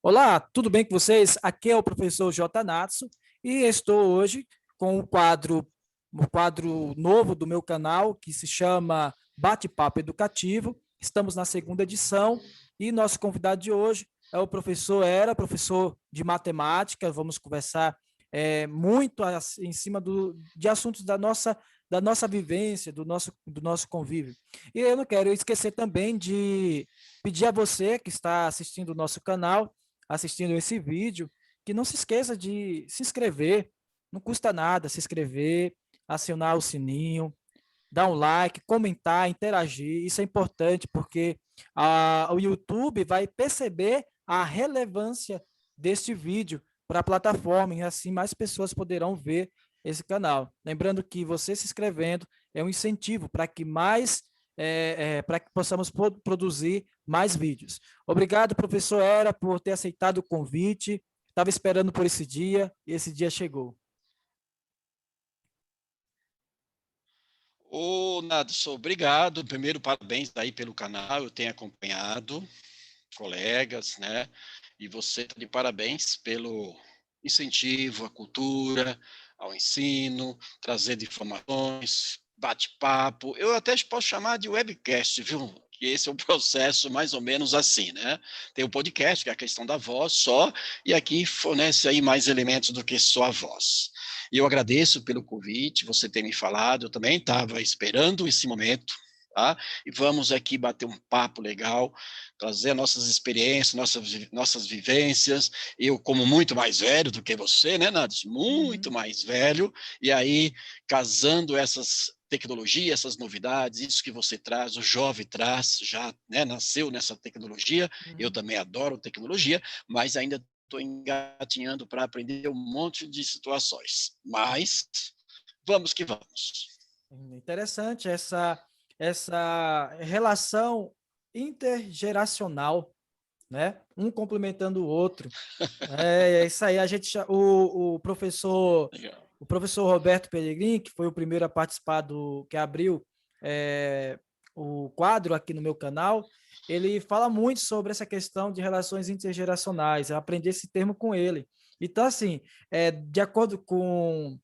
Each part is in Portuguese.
Olá, tudo bem com vocês? Aqui é o professor J. Natsu e estou hoje com um quadro novo do meu canal que se chama Bate-Papo Educativo. Estamos na segunda edição e nosso convidado de hoje é o professor de matemática. Vamos conversar muito em cima de assuntos da nossa vivência, do nosso convívio. E eu não quero esquecer também de pedir a você que está assistindo o nosso canal, assistindo esse vídeo, que não se esqueça de se inscrever, não custa nada se inscrever, acionar o sininho, dar um like, comentar, interagir, isso é importante porque o YouTube vai perceber a relevância deste vídeo para a plataforma e assim mais pessoas poderão ver esse canal. Lembrando que você se inscrevendo é um incentivo para que para que possamos produzir mais vídeos. Obrigado, professor Era, por ter aceitado o convite. Estava esperando por esse dia e esse dia chegou. Ô, Nadson, obrigado. Primeiro, parabéns aí pelo canal, eu tenho acompanhado, colegas, né? E você está de parabéns pelo incentivo à cultura, ao ensino, trazer informações, bate-papo. Eu até posso chamar de webcast, viu? Que esse é o processo mais ou menos assim, né? Tem o podcast, que é a questão da voz só, e aqui fornece aí mais elementos do que só a voz. E eu agradeço pelo convite, você ter me falado, eu também estava esperando esse momento, tá? E vamos aqui bater um papo legal, trazer nossas experiências, nossas vivências. Eu, como muito mais velho do que você, né, Nads? Muito Uhum. mais velho, e aí casando essas tecnologias, essas novidades, isso que você traz, o jovem traz, já né, nasceu nessa tecnologia, eu Uhum. também adoro tecnologia, mas ainda estou engatinhando para aprender um monte de situações. Mas vamos que vamos. Interessante essa relação intergeracional, né? Um complementando o outro. É isso aí. Legal. O professor Roberto Pellegrini, que foi o primeiro a participar que abriu é, o quadro aqui no meu canal, ele fala muito sobre essa questão de relações intergeracionais. Eu aprendi esse termo com ele. Então, assim, de acordo com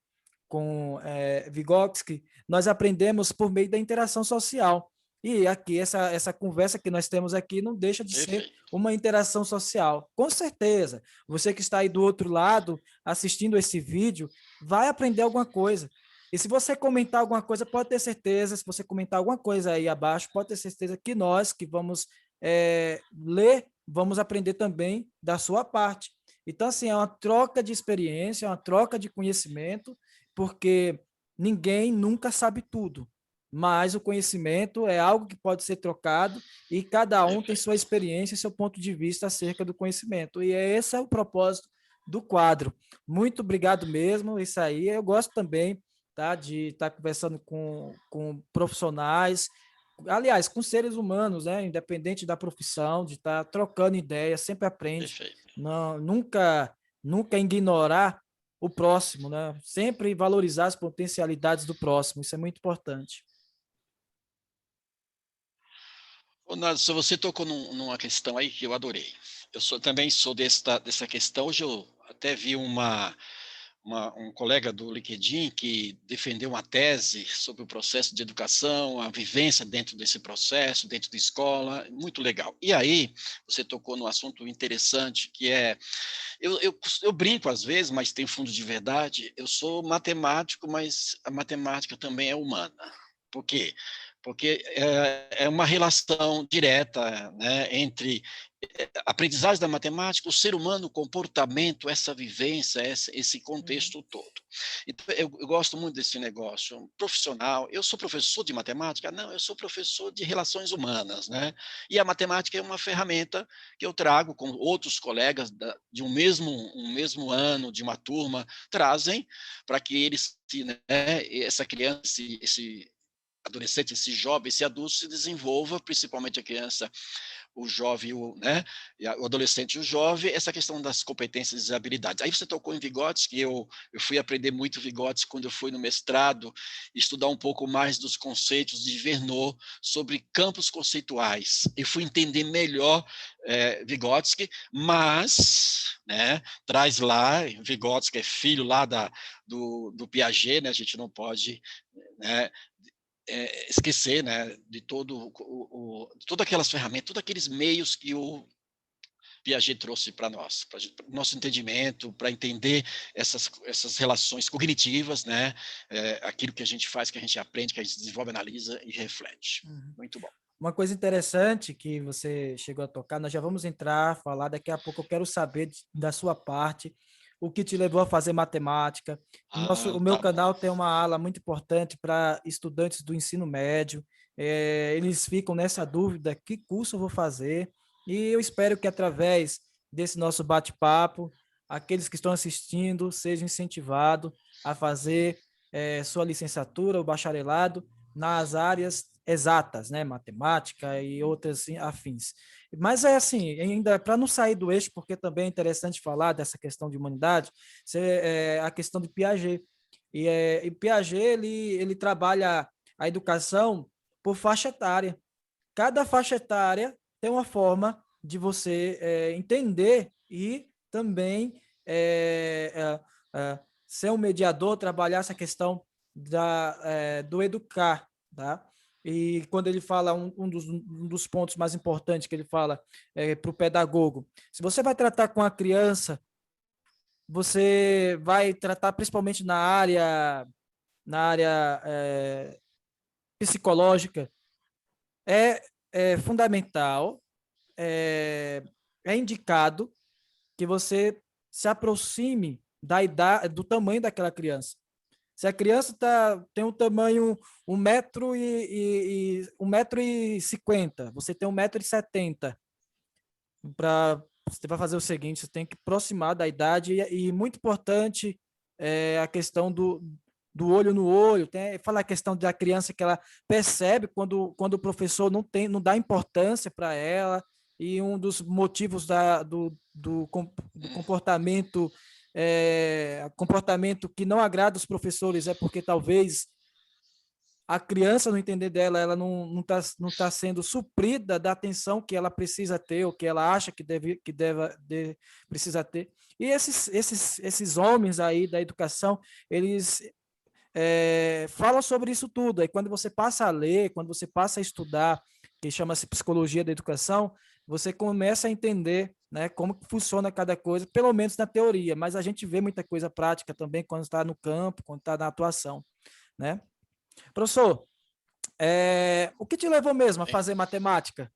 Vygotsky, nós aprendemos por meio da interação social. E aqui, essa conversa que nós temos aqui não deixa de ser Perfeito. uma interação social. Com certeza, você que está aí do outro lado assistindo esse vídeo, vai aprender alguma coisa. E se você comentar alguma coisa, pode ter certeza, se você comentar alguma coisa aí abaixo, pode ter certeza que nós que vamos ler, vamos aprender também da sua parte. Então, assim, é uma troca de experiência, é uma troca de conhecimento, porque ninguém nunca sabe tudo, mas o conhecimento é algo que pode ser trocado e cada um tem sua Perfeito. experiência e seu ponto de vista acerca do conhecimento. E esse é o propósito do quadro. Muito obrigado mesmo, isso aí. Eu gosto também, tá, de estar conversando com profissionais, aliás, com seres humanos, né, independente da profissão, de estar trocando ideias, sempre aprende. Perfeito. Não, nunca ignorar o próximo, né? Sempre valorizar as potencialidades do próximo, isso é muito importante. Ô, Nadson, você tocou numa questão aí que eu adorei. Também sou dessa questão. Hoje eu até vi um colega do LinkedIn que defendeu uma tese sobre o processo de educação, a vivência dentro desse processo, dentro da escola, muito legal. E aí, você tocou num assunto interessante, que é, eu brinco às vezes, mas tem fundo de verdade, eu sou matemático, mas a matemática também é humana. Por quê? Porque é uma relação direta, né, entre aprendizagem da matemática, o ser humano, o comportamento, essa vivência, esse Uhum. contexto todo. Então, eu gosto muito desse negócio profissional. Eu sou professor de matemática? Não, eu sou professor de relações humanas, né? E a matemática é uma ferramenta que eu trago com outros colegas de um mesmo ano, de uma turma, trazem para que eles, né, essa criança, esse adolescente, esse jovem, esse adulto se desenvolva, principalmente a criança o jovem, né, o adolescente e o jovem, essa questão das competências e habilidades. Aí você tocou em Vygotsky, eu fui aprender muito Vygotsky quando eu fui no mestrado, estudar um pouco mais dos conceitos de Verneau sobre campos conceituais. Eu fui entender melhor Vygotsky, mas, né, traz lá, Vygotsky é filho lá do Piaget, né, a gente não pode, né, esquecer, né, de todas aquelas ferramentas, todos aqueles meios que o Piaget trouxe para nós, para o nosso entendimento, para entender essas relações cognitivas, né, aquilo que a gente faz, que a gente aprende, que a gente desenvolve, analisa e reflete. Uhum. Muito bom. Uma coisa interessante que você chegou a tocar, nós já vamos entrar, falar daqui a pouco, eu quero saber da sua parte, o que te levou a fazer matemática. O meu Tá bom. canal tem uma ala muito importante para estudantes do ensino médio, eles ficam nessa dúvida, que curso eu vou fazer? E eu espero que através desse nosso bate-papo, aqueles que estão assistindo sejam incentivados a fazer sua licenciatura ou bacharelado nas áreas exatas, né, matemática e outras afins. Mas é assim, ainda para não sair do eixo, porque também é interessante falar dessa questão de humanidade, a questão de Piaget. E Piaget ele trabalha a educação por faixa etária. Cada faixa etária tem uma forma de você entender e também ser um mediador, trabalhar essa questão do educar, tá? E quando ele fala, um dos pontos mais importantes que ele fala para o pedagogo, se você vai tratar com a criança, você vai tratar principalmente na área psicológica, é fundamental, é, é indicado que você se aproxime da idade, do tamanho daquela criança. Se a criança tem um tamanho 1,50 m, você tem 1,70 m, você vai fazer o seguinte, você tem que aproximar da idade, e muito importante a questão do olho no olho, fala a questão da criança que ela percebe quando o professor não dá importância para ela, e um dos motivos do comportamento que não agrada os professores é porque talvez a criança, no entender dela, ela não tá sendo suprida da atenção que ela precisa ter, ou que ela acha precisa ter. E esses homens aí da educação, eles falam sobre isso tudo. Aí quando você passa a ler, quando você passa a estudar, que chama-se psicologia da educação, você começa a entender, né, como que funciona cada coisa, pelo menos na teoria, mas a gente vê muita coisa prática também quando está no campo, quando está na atuação, né? Professor, o que te levou mesmo a fazer matemática?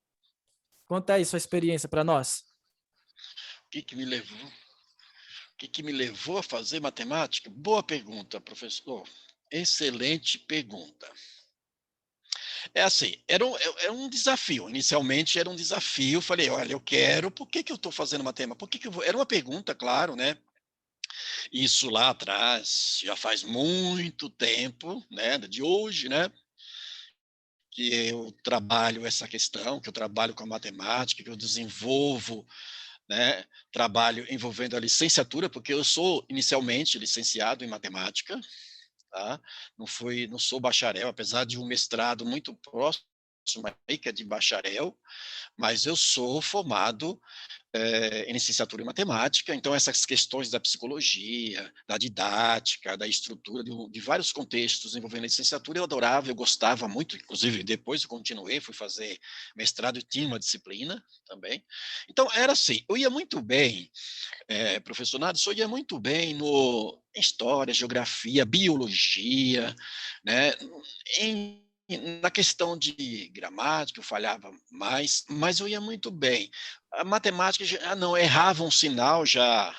Conta aí sua experiência para nós. O que me levou? O que me levou a fazer matemática? Boa pergunta, professor. Excelente pergunta. É assim, era um desafio. Inicialmente era um desafio. Falei, olha, eu quero, por que eu estou fazendo matemática? Por que eu vou? Era uma pergunta, claro, né? Isso lá atrás, já faz muito tempo, né? De hoje, né? Que eu trabalho essa questão, que eu trabalho com a matemática, que eu desenvolvo, né, trabalho envolvendo a licenciatura, porque eu sou inicialmente licenciado em matemática, tá? Não sou bacharel, apesar de um mestrado muito próximo aí, que é de bacharel, mas eu sou formado em licenciatura em matemática, então essas questões da psicologia, da didática, da estrutura, de vários contextos envolvendo a licenciatura, eu adorava, eu gostava muito, inclusive depois eu continuei, fui fazer mestrado e tinha uma disciplina também. Então era assim, eu ia muito bem, professor Nader, ia muito bem em história, geografia, biologia, né, na questão de gramática eu falhava mais, mas eu ia muito bem. A matemática, não, errava um sinal, já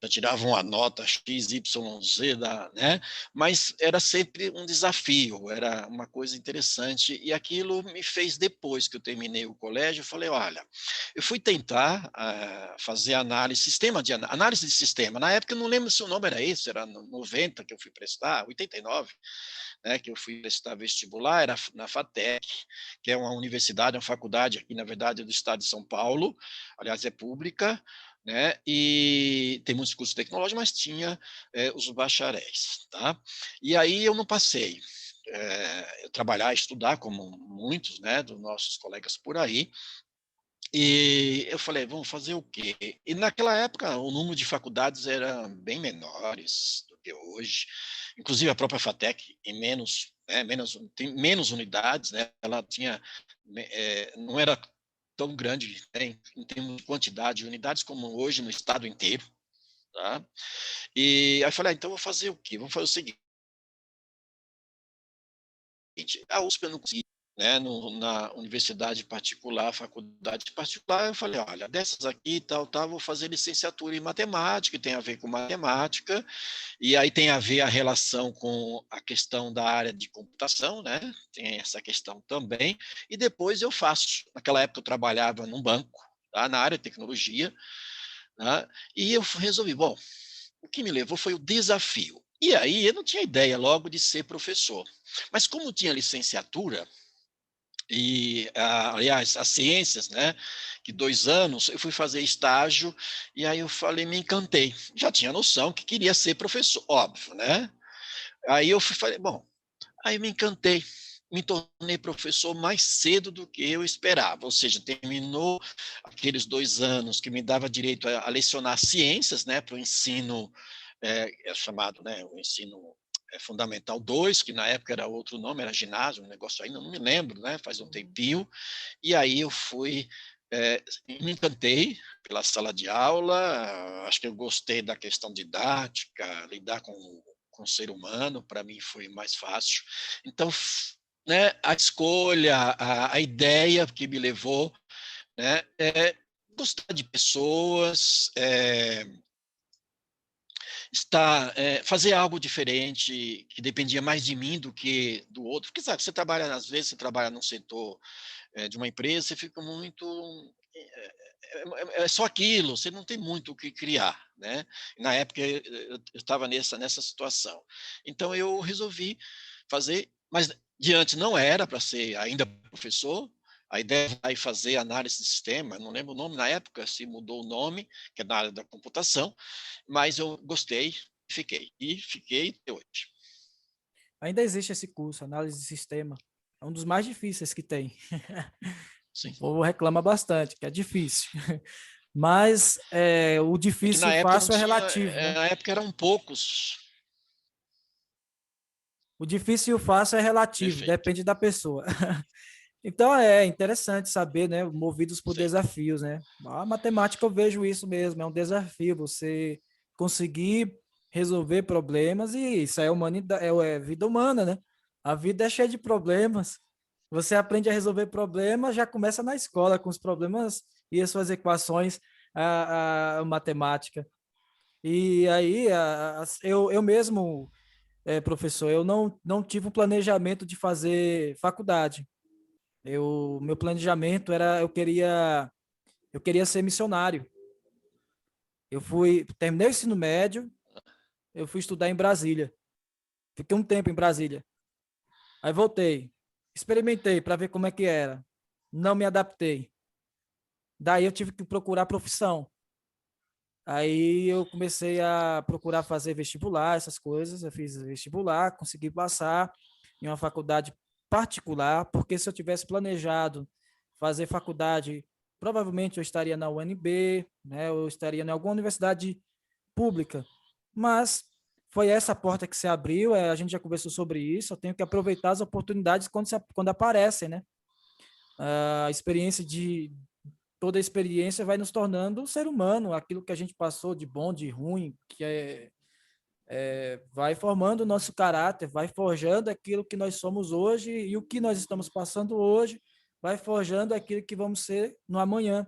já tirava uma nota X, Y, Z, né? Mas era sempre um desafio, era uma coisa interessante, e aquilo me fez, depois que eu terminei o colégio, eu falei, olha, eu fui tentar fazer análise de sistema, na época eu não lembro se o nome era esse, era 90 que eu fui prestar, 89, né, que eu fui prestar vestibular, era na FATEC, que é uma universidade, uma faculdade aqui, na verdade, é do estado de São Paulo, aliás, é pública, né, e tem muitos cursos tecnológicos, mas tinha os bacharéis, tá? E aí eu não passei. Eu trabalhar, estudar, como muitos, né, dos nossos colegas por aí, e eu falei, vamos fazer o quê? E naquela época o número de faculdades era bem menores do que hoje, inclusive a própria FATEC, em tem menos unidades, né? Ela tinha, não era tão grande, né, em termos de quantidade de unidades como hoje no estado inteiro, tá? E aí eu falei, então vou fazer o quê? Vamos fazer o seguinte, a USP eu não consegui, né, na universidade particular, faculdade particular, eu falei, olha, dessas aqui, tal, vou fazer licenciatura em matemática, que tem a ver com matemática, e aí tem a ver a relação com a questão da área de computação, né, tem essa questão também, e depois eu faço, naquela época eu trabalhava num banco, tá, na área de tecnologia, tá, e eu resolvi, bom, o que me levou foi o desafio. E aí eu não tinha ideia logo de ser professor. Mas como tinha licenciatura, e, aliás, as ciências, né, que 2 anos eu fui fazer estágio, e aí eu falei, me encantei. Já tinha noção que queria ser professor, óbvio, né? Aí eu falei, bom, aí me encantei, me tornei professor mais cedo do que eu esperava, ou seja, terminou aqueles 2 anos que me dava direito a lecionar ciências, né, para o ensino, chamado, né, o ensino fundamental 2, que na época era outro nome, era ginásio, um negócio ainda, não me lembro, né, faz um tempinho, e aí eu fui, me encantei pela sala de aula, acho que eu gostei da questão didática, lidar com o ser humano, para mim foi mais fácil. Então, né, a escolha, a ideia que me levou, né, é gostar de pessoas, fazer algo diferente, que dependia mais de mim do que do outro. Porque, sabe, às vezes, você trabalha num setor de uma empresa, você fica muito. É só aquilo, você não tem muito o que criar, né? Na época eu estava nessa situação. Então eu resolvi fazer, mas diante não era para ser ainda professor, a ideia é fazer análise de sistema, não lembro o nome na época, se mudou o nome, que é na área da computação, mas eu gostei, fiquei até hoje. Ainda existe esse curso, análise de sistema. É um dos mais difíceis que tem. O Sim. povo reclama bastante, que é difícil. Mas o É que difícil e na o época não fácil é tinha, relativo, né? na época eram poucos. O difícil e o fácil é relativo, Perfeito. depende da pessoa. Então é interessante saber, né? Movidos por Sim. desafios, né? A matemática eu vejo isso mesmo, é um desafio você conseguir resolver problemas e isso é humanidade, é vida humana, né? A vida é cheia de problemas. Você aprende a resolver problemas, já começa na escola com os problemas e as suas equações, a matemática. E aí eu mesmo, professor, eu não tive um planejamento de fazer faculdade. Meu planejamento era eu queria ser missionário. Terminei o ensino médio, eu fui estudar em Brasília. Fiquei um tempo em Brasília. Aí voltei, experimentei para ver como é que era. Não me adaptei. Daí eu tive que procurar profissão. Aí eu comecei a procurar fazer vestibular, essas coisas. Eu fiz vestibular, consegui passar em uma faculdade particular, porque se eu tivesse planejado fazer faculdade, provavelmente eu estaria na UNB, né? Eu estaria em alguma universidade pública. Mas foi essa porta que se abriu, a gente já conversou sobre isso. Eu tenho que aproveitar as oportunidades quando aparecem, né? A experiência de toda a experiência vai nos tornando um ser humano, aquilo que a gente passou de bom, de ruim, que vai formando o nosso caráter, vai forjando aquilo que nós somos hoje e o que nós estamos passando hoje vai forjando aquilo que vamos ser no amanhã.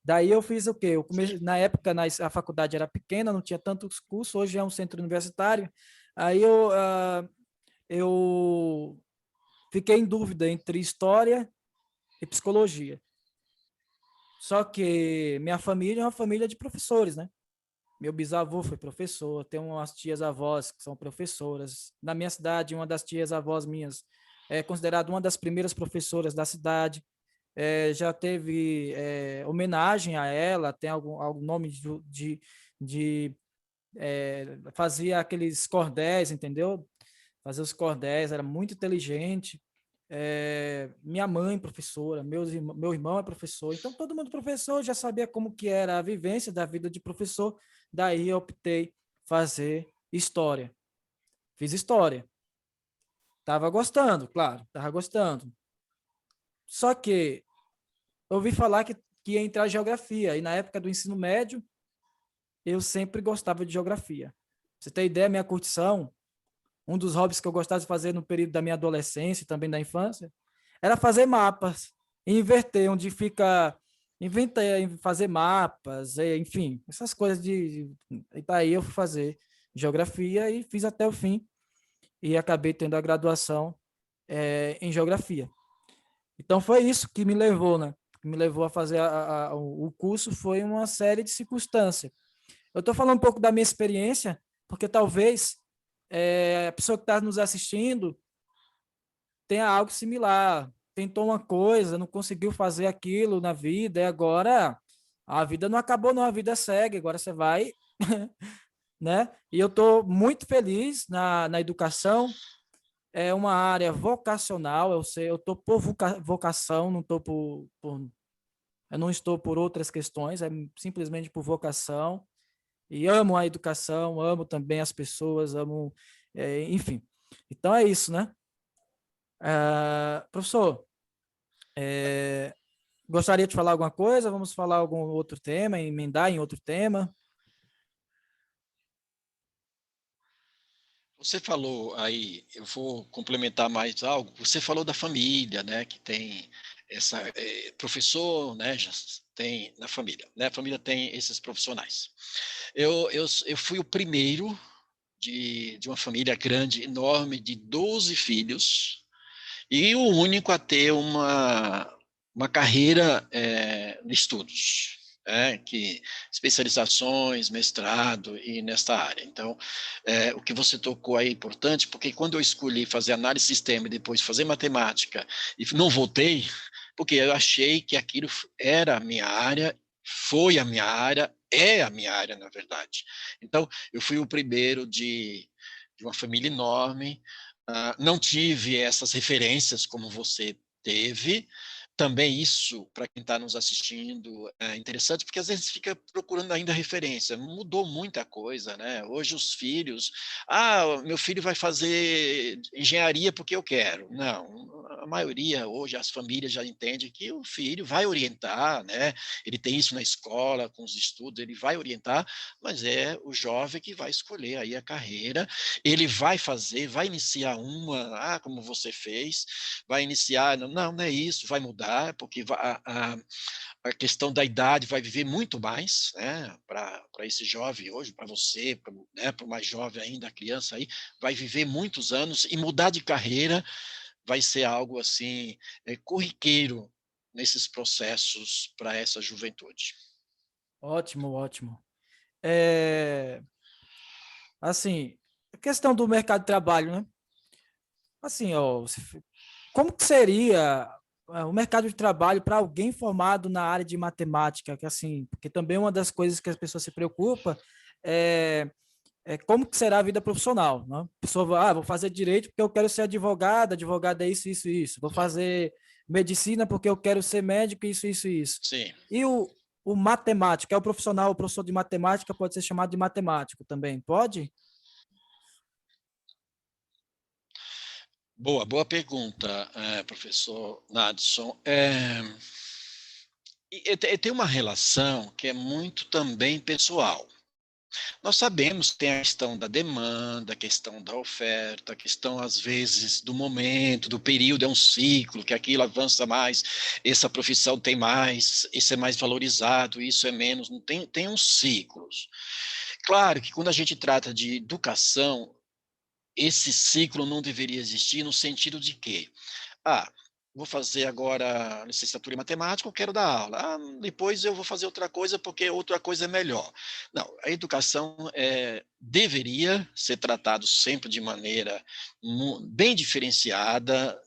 Daí eu fiz o quê? Na época, a faculdade era pequena, não tinha tantos cursos, hoje é um centro universitário. Aí eu fiquei em dúvida entre história e psicologia. Só que minha família é uma família de professores, né? Meu bisavô foi professor, tenho umas tias-avós que são professoras. Na minha cidade, uma das tias-avós minhas é considerada uma das primeiras professoras da cidade. Já teve homenagem a ela, tem algum nome de fazia aqueles cordéis, entendeu? Fazia os cordéis, era muito inteligente. Minha mãe professora, meu irmão é professor, então todo mundo professor, já sabia como que era a vivência da vida de professor, daí eu optei fazer história. Fiz história. Tava gostando, claro, tava gostando. Só que eu ouvi falar que ia entrar geografia, e na época do ensino médio, eu sempre gostava de geografia. Pra você ter ideia, minha curtição, um dos hobbies que eu gostava de fazer no período da minha adolescência e também da infância, era fazer mapas, inverter, onde fica, inventa, fazer mapas, enfim, essas coisas e daí eu fui fazer geografia e fiz até o fim e acabei tendo a graduação em geografia. Então foi isso que me levou, né? Que me levou a fazer o curso foi uma série de circunstâncias. Eu estou falando um pouco da minha experiência, porque talvez a pessoa que está nos assistindo tenha algo similar, tentou uma coisa, não conseguiu fazer aquilo na vida, e agora a vida não acabou, não, a vida segue, agora você vai, né? E eu estou muito feliz na educação, é uma área vocacional, eu sei, eu estou por vocação, não estou eu não estou por outras questões, é simplesmente por vocação, e amo a educação, amo também as pessoas, amo, enfim. Então é isso, né? Professor, gostaria de falar alguma coisa? Vamos falar algum outro tema, emendar em outro tema? Você falou aí, eu vou complementar mais algo. Você falou da família, né, que tem essa professor, né, já tem na família, né? A família tem esses profissionais. Eu fui o primeiro de uma família grande, enorme, de 12 filhos, e o único a ter uma carreira de estudos, que especializações, mestrado e nesta área. Então, o que você tocou aí é importante, porque quando eu escolhi fazer análise de sistema e depois fazer matemática e não voltei, porque eu achei que aquilo era a minha área, foi a minha área, é a minha área, na verdade. Então, eu fui o primeiro de uma família enorme, não tive essas referências como você teve. Também isso, para quem está nos assistindo, é interessante, porque às vezes fica procurando ainda referência. Mudou muita coisa, né? Hoje os filhos, meu filho vai fazer engenharia porque eu quero. Não, a maioria hoje, as famílias já entendem que o filho vai orientar, né? Ele tem isso na escola, com os estudos, ele vai orientar, mas é o jovem que vai escolher aí a carreira, ele vai fazer, vai iniciar como você fez, vai iniciar, não é isso, vai mudar, porque a questão da idade vai viver muito mais, né, para esse jovem hoje, para você, para o mais jovem ainda, a criança aí, vai viver muitos anos e mudar de carreira vai ser algo assim, corriqueiro nesses processos para essa juventude. Ótimo, ótimo. É, assim, a questão do mercado de trabalho, né? Assim, ó, como que seria o mercado de trabalho para alguém formado na área de matemática? Que assim, porque também uma das coisas que as pessoas se preocupam é como que será a vida profissional, né? A pessoa vai, vou fazer direito porque eu quero ser advogada, advogada é isso, isso, isso. Vou fazer medicina porque eu quero ser médico, isso, isso, isso. Sim. E o matemático, é o profissional, o professor de matemática pode ser chamado de matemático também, pode? Boa pergunta, professor Nadson. E tem uma relação que é muito também pessoal. Nós sabemos que tem a questão da demanda, a questão da oferta, a questão, às vezes, do momento, do período, é um ciclo, que aquilo avança mais, essa profissão tem mais, isso é mais valorizado, isso é menos, não tem uns ciclos. Claro que quando a gente trata de educação, esse ciclo não deveria existir no sentido de que, ah, vou fazer agora licenciatura em matemática, eu quero dar aula. Ah, depois eu vou fazer outra coisa porque outra coisa é melhor. Não, a educação deveria ser tratado sempre de maneira bem diferenciada,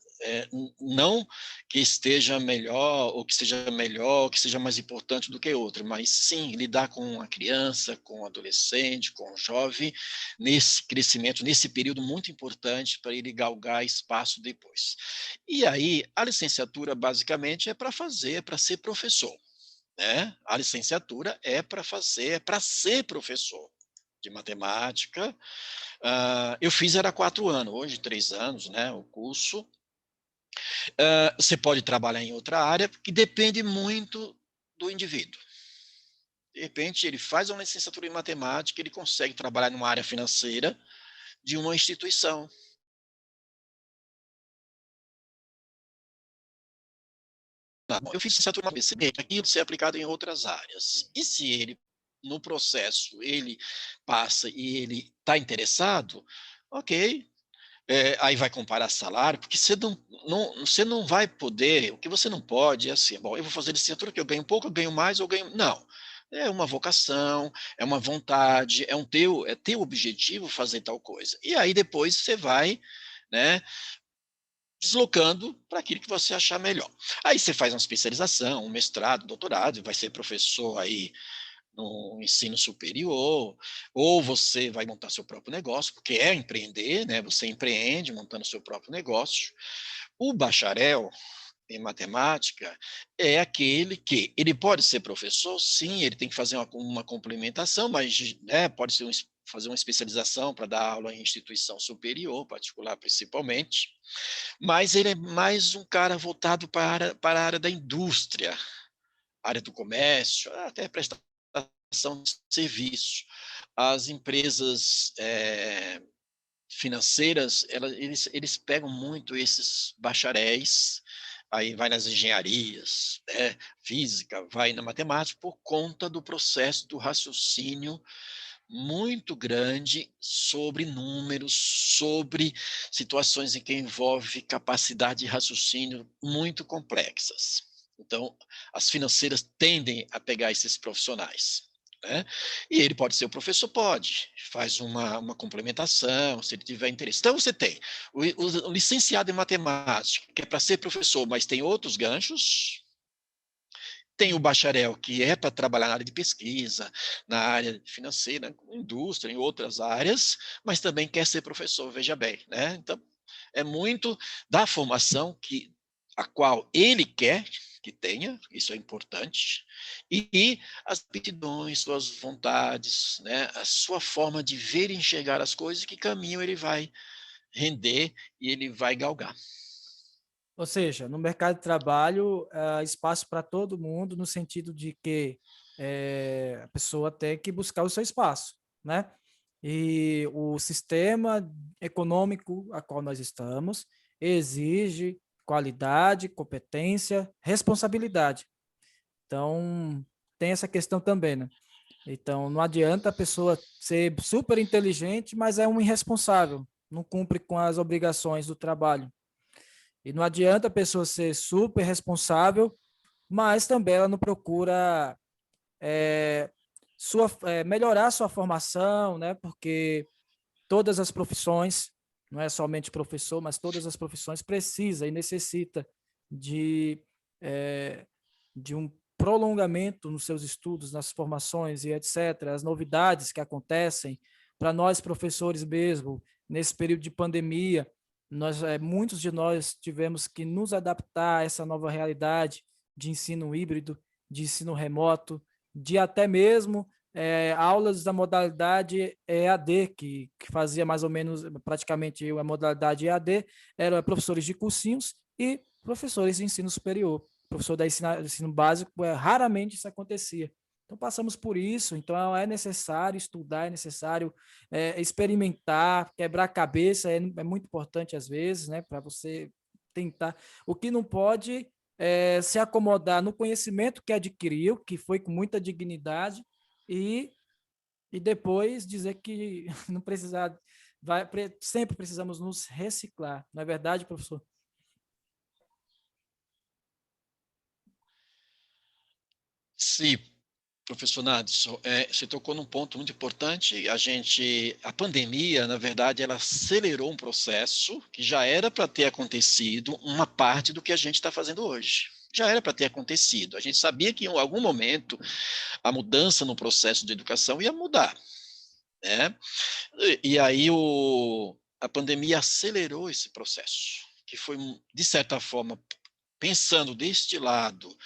não que esteja melhor, ou que seja melhor, ou que seja mais importante do que outra, mas sim lidar com a criança, com o adolescente, com o jovem, nesse crescimento, nesse período muito importante para ele galgar espaço depois. E aí, a licenciatura, basicamente, é para ser professor, né? A licenciatura é para fazer, é para ser professor de matemática. Eu fiz era 4 anos, hoje 3 anos, né, o curso. Você pode trabalhar em outra área, que depende muito do indivíduo. De repente, ele faz uma licenciatura em matemática, ele consegue trabalhar numa área financeira de uma instituição. Eu fiz licenciatura em PCB, aquilo ser aplicado em outras áreas. E se ele, no processo, ele passa e ele está interessado, ok, aí vai comparar salário, porque você não vai poder, o que você não pode é assim, bom, eu vou fazer licenciatura que eu ganho pouco, eu ganho mais, eu ganho. Não. É uma vocação, é uma vontade, é teu objetivo fazer tal coisa. E aí depois você vai, né, deslocando para aquilo que você achar melhor. Aí você faz uma especialização, um mestrado, um doutorado, vai ser professor aí no ensino superior, ou você vai montar seu próprio negócio, porque é empreender, né? Você empreende montando seu próprio negócio. O bacharel em matemática é aquele que ele pode ser professor, sim, ele tem que fazer uma complementação, mas, né, pode ser fazer uma especialização para dar aula em instituição superior, particular principalmente, mas ele é mais um cara voltado para a área da indústria, área do comércio, até prestação de serviço. As empresas financeiras, eles pegam muito esses bacharéis, aí vai nas engenharias, né, física, vai na matemática, por conta do processo do raciocínio muito grande sobre números, sobre situações em que envolve capacidade de raciocínio muito complexas. Então, as financeiras tendem a pegar esses profissionais, né? E ele pode ser o professor? Pode, faz uma complementação, se ele tiver interesse. Então, você tem o licenciado em matemática, que é para ser professor, mas tem outros ganchos. Tem o bacharel, que é para trabalhar na área de pesquisa, na área financeira, indústria, em outras áreas, mas também quer ser professor, veja bem, né? Então, é muito da formação a qual ele quer que tenha, isso é importante, e as aptidões, suas vontades, né? A sua forma de ver e enxergar as coisas, que caminho ele vai render e ele vai galgar. Ou seja, no mercado de trabalho, há espaço para todo mundo, no sentido de que a pessoa tem que buscar o seu espaço, né? E o sistema econômico a qual nós estamos exige qualidade, competência, responsabilidade. Então, tem essa questão também, né? Então, não adianta a pessoa ser super inteligente, mas é um irresponsável, não cumpre com as obrigações do trabalho. E não adianta a pessoa ser super responsável, mas também ela não procura melhorar a sua formação, né? Porque todas as profissões, não é somente professor, mas todas as profissões precisa e necessita de, é, de um prolongamento nos seus estudos, nas formações e etc. As novidades que acontecem para nós professores mesmo nesse período de pandemia, muitos de nós tivemos que nos adaptar a essa nova realidade de ensino híbrido, de ensino remoto, de até mesmo aulas da modalidade EAD, que fazia mais ou menos praticamente a modalidade EAD, eram professores de cursinhos e professores de ensino superior. Professor da ensino básico, raramente isso acontecia. Então, passamos por isso, então é necessário estudar, é necessário experimentar, quebrar a cabeça, é muito importante às vezes, né, para você tentar. O que não pode é se acomodar no conhecimento que adquiriu, que foi com muita dignidade, e, e depois dizer que não precisar, sempre precisamos nos reciclar, não é verdade, professor? Sim, professor Nadson, você tocou num ponto muito importante. A pandemia, na verdade, ela acelerou um processo que já era para ter acontecido, uma parte do que a gente está fazendo hoje. Já era para ter acontecido. A gente sabia que em algum momento a mudança no processo de educação ia mudar, né? E aí a pandemia acelerou esse processo, que foi, de certa forma, pensando deste lado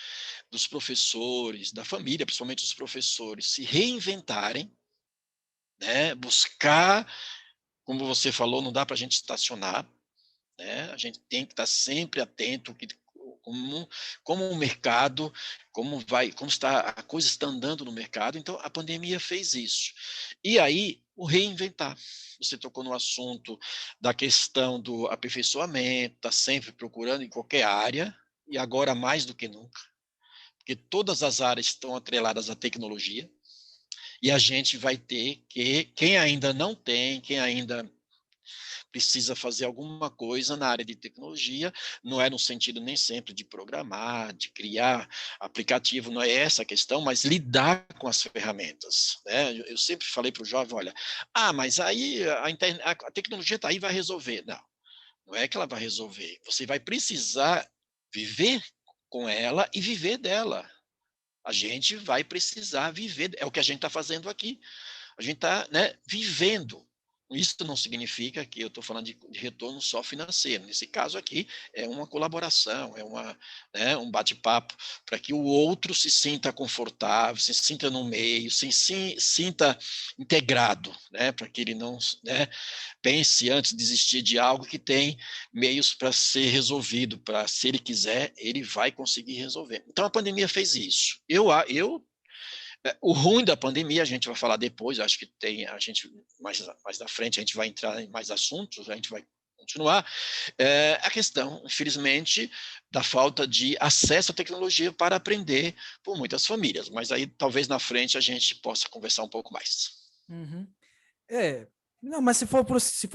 dos professores, da família, principalmente os professores, se reinventarem, né? Buscar, como você falou, não dá para a gente estacionar, né? A gente tem que estar sempre atento como, como o mercado, como está a coisa está andando no mercado. Então a pandemia fez isso. E aí o reinventar. Você tocou no assunto da questão do aperfeiçoamento, está sempre procurando em qualquer área e agora mais do que nunca, porque todas as áreas estão atreladas à tecnologia. E a gente vai ter que, quem ainda não tem, quem ainda precisa fazer alguma coisa na área de tecnologia, não é no sentido nem sempre de programar, de criar aplicativo, não é essa a questão, mas lidar com as ferramentas. Né? Eu sempre falei para o jovem, olha, mas aí a tecnologia está aí, vai resolver. Não, não é que ela vai resolver, você vai precisar viver com ela e viver dela. A gente vai precisar viver, é o que a gente está fazendo aqui. A gente está, né, vivendo. Isso não significa que eu estou falando de retorno só financeiro. Nesse caso aqui, é uma colaboração, né, um bate-papo para que o outro se sinta confortável, se sinta no meio, se sinta integrado, né, para que ele não, né, pense antes de desistir de algo que tem meios para ser resolvido, para se ele quiser, ele vai conseguir resolver. Então a pandemia fez isso. O ruim da pandemia, a gente vai falar depois, acho que tem, a gente, mais da frente, a gente vai entrar em mais assuntos, a gente vai continuar, a questão, infelizmente, da falta de acesso à tecnologia para aprender por muitas famílias, mas aí talvez na frente a gente possa conversar um pouco mais. Uhum. É, não, mas se for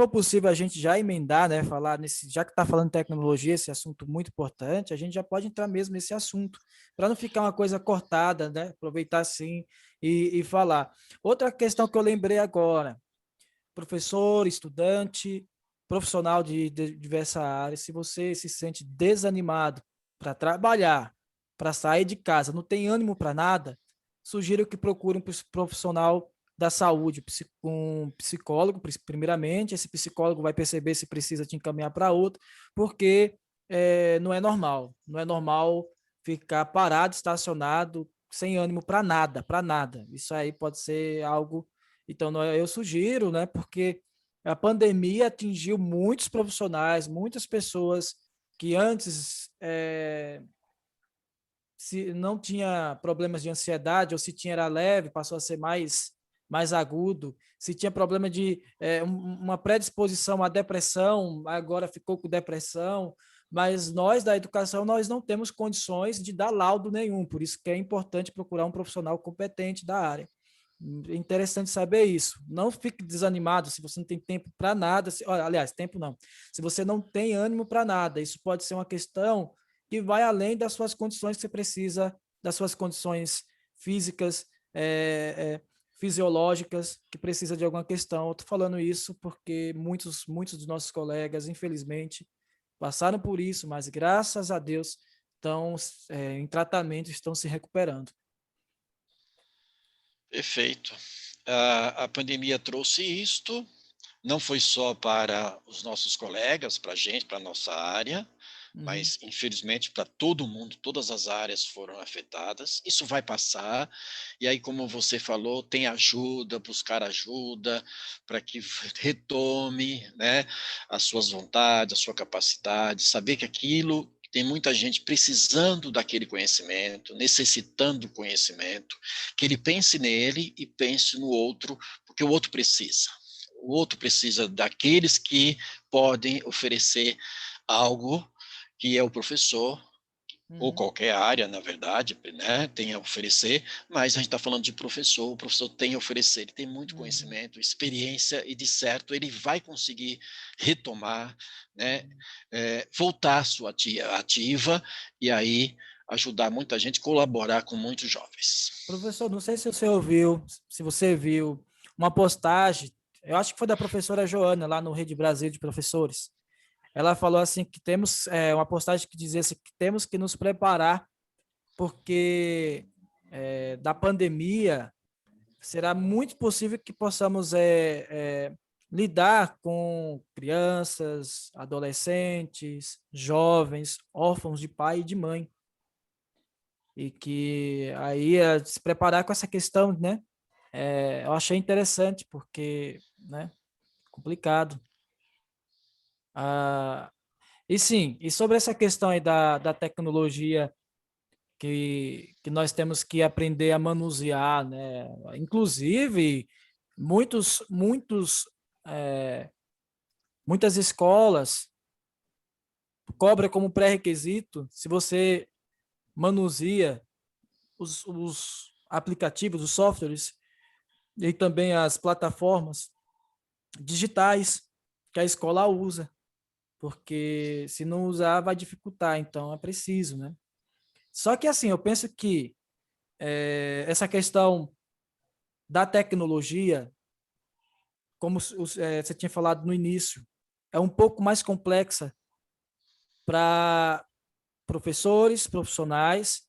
possível a gente já emendar, né, falar nesse, já que está falando de tecnologia, esse assunto muito importante, a gente já pode entrar mesmo nesse assunto, para não ficar uma coisa cortada, né, aproveitar assim e falar. Outra questão que eu lembrei agora, professor, estudante, profissional de diversa área, se você se sente desanimado para trabalhar, para sair de casa, não tem ânimo para nada, sugiro que procure um profissional da saúde, um psicólogo, primeiramente. Esse psicólogo vai perceber se precisa te encaminhar para outro, porque não é normal. Não é normal ficar parado, estacionado, sem ânimo para nada, para nada. Isso aí pode ser algo. Então, eu sugiro, né, porque a pandemia atingiu muitos profissionais, muitas pessoas que antes se não tinha problemas de ansiedade, ou se tinha era leve, passou a ser mais agudo. Se tinha problema de uma predisposição à depressão, agora ficou com depressão. Mas nós da educação, nós não temos condições de dar laudo nenhum, por isso que é importante procurar um profissional competente da área. É interessante saber isso. Não fique desanimado se você não tem tempo para nada. Aliás, tempo não. Se você não tem ânimo para nada, isso pode ser uma questão que vai além das suas condições que você precisa, das suas condições físicas, fisiológicas, que precisa de alguma questão. Eu estou falando isso porque muitos dos nossos colegas, infelizmente, passaram por isso, mas graças a Deus estão em tratamento, estão se recuperando. Perfeito. A pandemia trouxe isto, não foi só para os nossos colegas, para a gente, para a nossa área, Uhum. mas infelizmente para todo mundo, todas as áreas foram afetadas. Isso vai passar, e aí, como você falou, tem ajuda, buscar ajuda para que retome, né, as suas vontades, a sua capacidade, saber que aquilo tem muita gente precisando daquele conhecimento, necessitando do conhecimento, que ele pense nele e pense no outro, porque o outro precisa. O outro precisa daqueles que podem oferecer algo, que é o professor, ou Uhum, qualquer área, na verdade, né, tem a oferecer, mas a gente está falando de professor, o professor tem a oferecer, ele tem muito uhum, conhecimento, experiência, e de certo ele vai conseguir retomar, né, uhum. voltar à sua ativa, e aí ajudar muita gente, colaborar com muitos jovens. Professor, não sei se você ouviu, se você viu uma postagem, eu acho que foi da professora Joana, lá no Rede Brasil de Professores. Ela falou assim que temos uma postagem que dizia assim, que temos que nos preparar porque da pandemia será muito possível que possamos lidar com crianças, adolescentes, jovens, órfãos de pai e de mãe. E que aí se preparar com essa questão, né? Eu achei interessante, porque, né? Complicado. Ah, e sim, e sobre essa questão aí da tecnologia que nós temos que aprender a manusear, né? Inclusive, é, muitas escolas cobram como pré-requisito se você manuseia os aplicativos, os softwares e também as plataformas digitais que a escola usa, porque se não usar vai dificultar, então é preciso, né? Só que assim, eu penso que essa questão da tecnologia, como você tinha falado no início, é um pouco mais complexa para professores, profissionais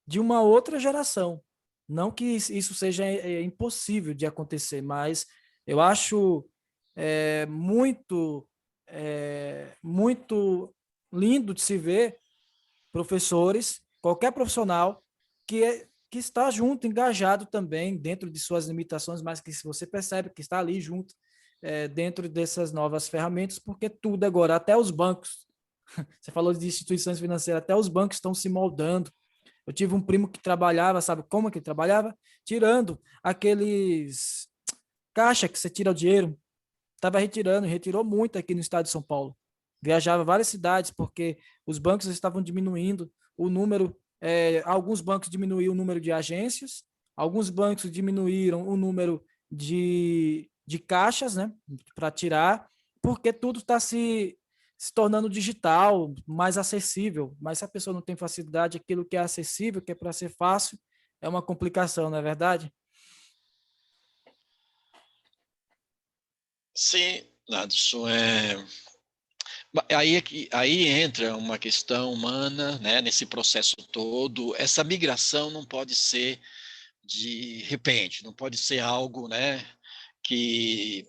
de uma outra geração. Não que isso seja impossível de acontecer, mas eu acho muito lindo de se ver professores, qualquer profissional que está junto, engajado também dentro de suas limitações, mas que se você percebe que está ali junto dentro dessas novas ferramentas, porque tudo agora, até os bancos, você falou de instituições financeiras, até os bancos estão se moldando. Eu tive um primo que trabalhava, sabe como que ele trabalhava? Tirando aqueles caixa que você tira o dinheiro. Estava retirando, retirou muito aqui no estado de São Paulo. Viajava várias cidades porque os bancos estavam diminuindo o número. Alguns bancos diminuíram o número de agências, alguns bancos diminuíram o número de caixas, né, para tirar, porque tudo está se tornando digital, mais acessível. Mas se a pessoa não tem facilidade, aquilo que é acessível, que é para ser fácil, é uma complicação, não é verdade? Sim, Nadson, aí entra uma questão humana, né, nesse processo todo. Essa migração não pode ser de repente, não pode ser algo, né, que,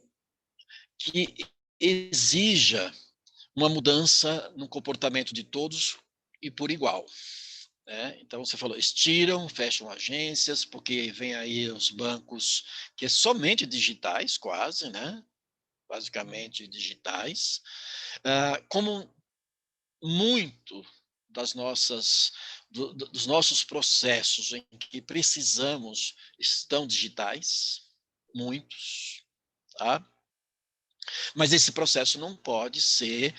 que exija uma mudança no comportamento de todos e por igual. Né? Então, você falou, estiram, fecham agências, porque vem aí os bancos que é somente digitais, quase, né? Basicamente digitais. Como muito dos nossos processos em que precisamos estão digitais, muitos, tá? Mas esse processo não pode ser,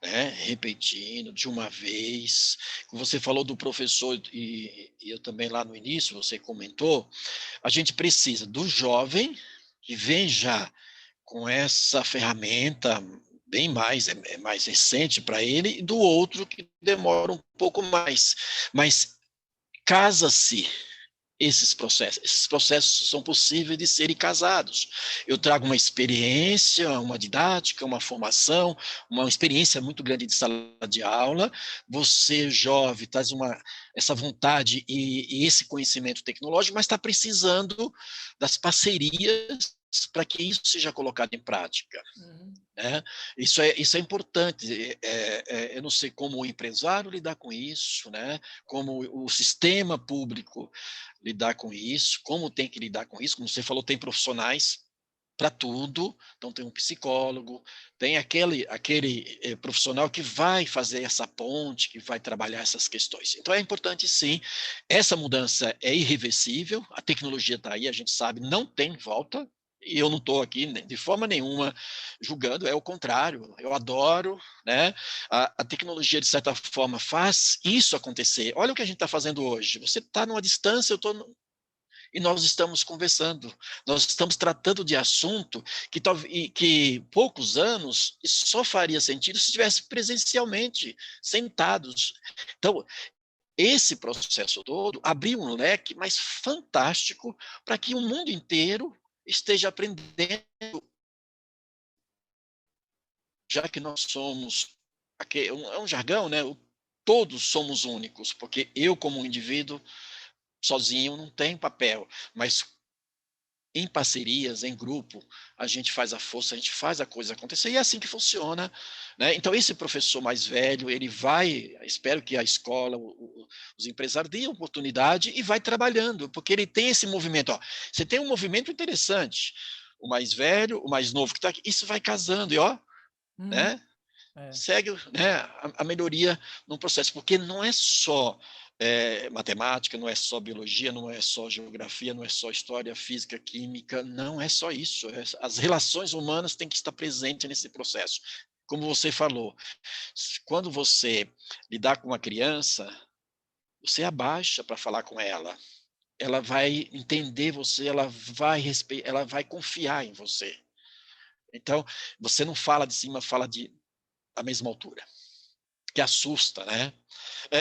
né, repetindo de uma vez. Você falou do professor, e eu também lá no início, você comentou, a gente precisa do jovem que vem já com essa ferramenta bem mais, é mais recente para ele, e do outro que demora um pouco mais. Mas casa-se esses processos. Esses processos são possíveis de serem casados. Eu trago uma experiência, uma didática, uma formação, uma experiência muito grande de sala de aula. Você, jovem, traz essa vontade e esse conhecimento tecnológico, mas está precisando das parcerias para que isso seja colocado em prática. Uhum. Né? Isso é importante. Eu não sei como o empresário lidar com isso, né? Como o sistema público lidar com isso, como tem que lidar com isso. Como você falou, tem profissionais. para tudo, então tem um psicólogo, tem aquele profissional que vai fazer essa ponte, que vai trabalhar essas questões. Então é importante sim, essa mudança é irreversível, a tecnologia está aí, a gente sabe, não tem volta, e eu não estou aqui de forma nenhuma julgando, é o contrário, eu adoro, né? A tecnologia, de certa forma, faz isso acontecer. Olha o que a gente está fazendo hoje, você está numa distância, eu estou e nós estamos conversando, nós estamos tratando de assunto que poucos anos só faria sentido se estivesse presencialmente, sentados. Então, esse processo todo abriu um leque mais fantástico para que o mundo inteiro esteja aprendendo, já que nós somos, aqui, é um jargão, né? Todos somos únicos, porque eu, como um indivíduo, sozinho não tenho papel, mas em parcerias, em grupo, a gente faz a força, a gente faz a coisa acontecer, e é assim que funciona, né? Então, esse professor mais velho, ele vai, espero que a escola, os empresários deem oportunidade e vai trabalhando, porque ele tem esse movimento, ó, você tem um movimento interessante, o mais velho, o mais novo que está aqui, isso vai casando, e ó, Uhum. né? É. Segue, né, a melhoria no processo, porque não é só matemática, não é só biologia, não é só geografia, não é só história, física, química, não é só isso. As relações humanas têm que estar presentes nesse processo. Como você falou, quando você lidar com uma criança, você abaixa para falar com ela vai entender você, ela vai confiar em você. Então, você não fala de cima, fala da mesma altura, que assusta, né?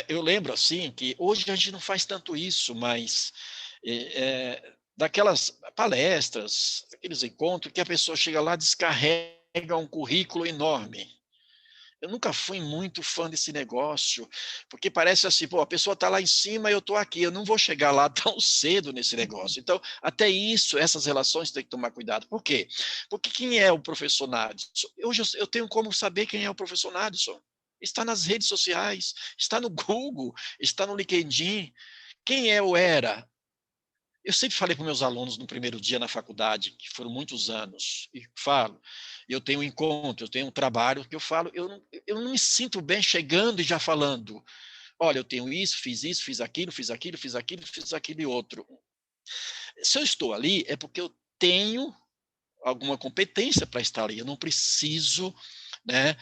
Eu lembro, assim, que hoje a gente não faz tanto isso, mas daquelas palestras, aqueles encontros que a pessoa chega lá, descarrega um currículo enorme. Eu nunca fui muito fã desse negócio, porque parece assim, pô, a pessoa está lá em cima e eu estou aqui, eu não vou chegar lá tão cedo nesse negócio. Então, até isso, essas relações tem que tomar cuidado. Por quê? Porque quem é o professor Nadson? Hoje eu tenho como saber quem é o professor Nadson. Está nas redes sociais, está no Google, está no LinkedIn. Quem é o Era? Eu sempre falei para meus alunos no primeiro dia na faculdade, que foram muitos anos, e falo, eu tenho um encontro, eu tenho um trabalho, que eu falo, eu não me sinto bem chegando e já falando, olha, eu tenho isso, fiz aquilo, fiz aquilo, fiz aquilo, fiz aquilo e outro. Se eu estou ali, é porque eu tenho alguma competência para estar ali, eu não preciso, né?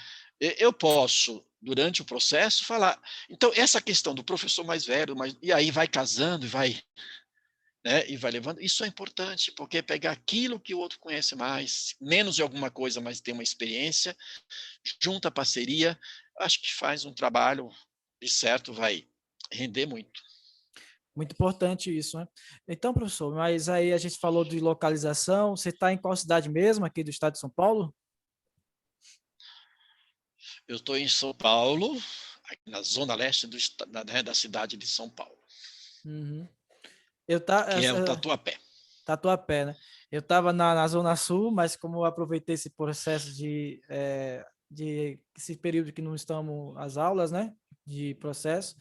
Eu posso, durante o processo, falar. Então, essa questão do professor mais velho, e aí vai casando, né, e vai levando. Isso é importante, porque é pegar aquilo que o outro conhece mais, menos de alguma coisa, mas tem uma experiência, junta a parceria, acho que faz um trabalho, de certo, vai render muito. Muito importante isso, né? Então, professor, mas aí a gente falou de localização. Você está em qual cidade mesmo, aqui do estado de São Paulo? Eu estou em São Paulo, aqui na zona leste da cidade de São Paulo, Uhum. Eu tá, que é o Tatuapé. Tatuapé, né? Eu estava na Zona Sul, mas como eu aproveitei esse processo de esse período que não estamos as aulas, né? De processo,